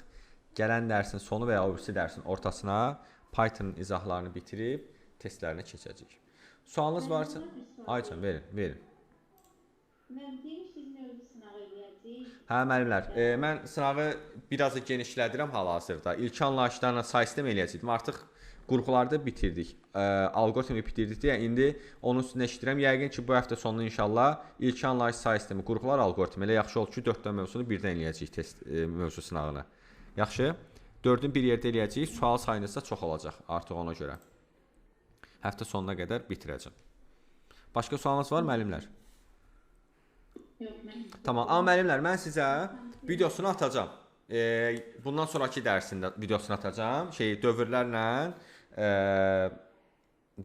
gələn dərsin sonu və ya o birisi dərsin ortasına Python izahlarını bitirib testlərinə keçəcəyik. Sualınız varsa, Aycan verin. Mən demişdim növbə sınağı eləyəcəyik. Hə müəllimlər, mən sınağı biraz da genişlədirəm hal-hazırda. İlk anlayışlarla sistem eləyəcəkdim. Artıq qurğularda bitirdik. Alqoritmi bitirdik deyə indi onun üstünə işləyirəm. Yəqin ki bu həftə sonunda inşallah ilk anlayış sistemi, qurğular alqoritmi elə yaxşı olur ki 4 dənə mövzunu birdən eləyəcəyik test mövzu sınağını. Yaxşı? 4-ün bir yerdə eləyəcəyik. Sual sayınız da çox olacaq artıq ona görə. Həftə sonuna qədər bitirəcəm. Başqa sualınız var müəllimlər? Yox, mən. Tamam, amma müəllimlər mən sizə videosunu atacağam. Bundan sonraki dərsində videosunu atacağam.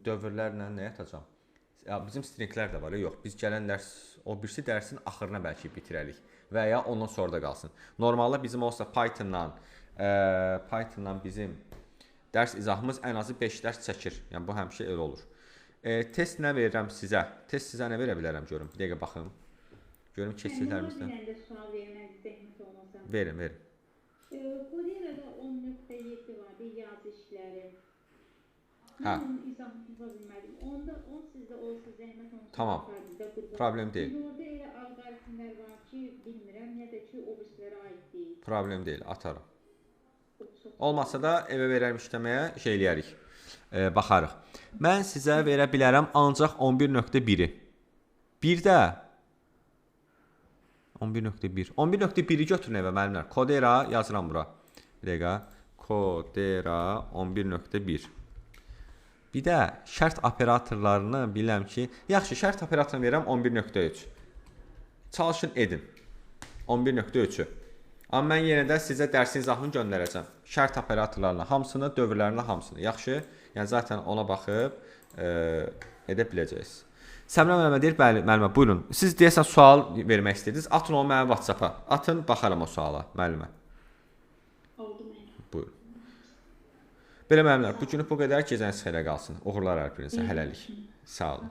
Dövrlərlə nə atacağam? Bizim stringlər də var, yox. Biz gələn dərs o birisi dərsin axırına bəlkə bitirərik və ya ondan sonra da qalsın. Normalda bizim olsa Pythondan bizim dərs izahımız ən azı 5 dərs çəkir. Yəni bu həmişə elə olur. Test nə verirəm sizə? Test sizə nə verə bilərəm görüm. Bir dəqiqə baxım. Görüm keçdiklərimizdən. Mən də sual vermək zəhmət olmasa. Verin. Koderada 10.7 var, yazı işləri. Hə. Mən onun izahını bilmədim. Onda sizdə olsa zəhmət olmasa. Tamam. Problem deyil. Orada elə alqoritmlər var ki, bilmirəm, nə də ki o birislərə aid deyil. Problem deyil, atarım. Olmasa da evə verərəm işləməyə şey eləyərik. Baxarıq. Mən sizə verə bilərəm ancaq 11.1-i. Bir də 11.1. 11.1-i götürün evə müəllimlər. Codera yazıram bura. Bir dəqiqə. Codera 11.1. Bir də şərt operatorlarını biləm ki, yaxşı şərt operatorunu verirəm 11.3. Çalışın edin. 11.3-ü. Amma mən yenə də sizə dərsin izahını göndərəcəm. Şərt operatorlarına hamısını, dövrlərinə hamısını. Yaxşı? Yəni zaten ona baxıb edə biləcəksiniz. Səmrə müəllimə deyir, bəli, müəllimə, buyurun. Siz deyəsən sual vermək istədiniz. Atın onu mənim WhatsApp-a. Atın, baxaram o suala müəllimə. Oldu mənim. Buyurun. Belə müəllimlər, bu günlük bu qədər. Gecəniz xeyrə qalsın. Uğurlar hər birinizə. Hələlik. Sağ olun.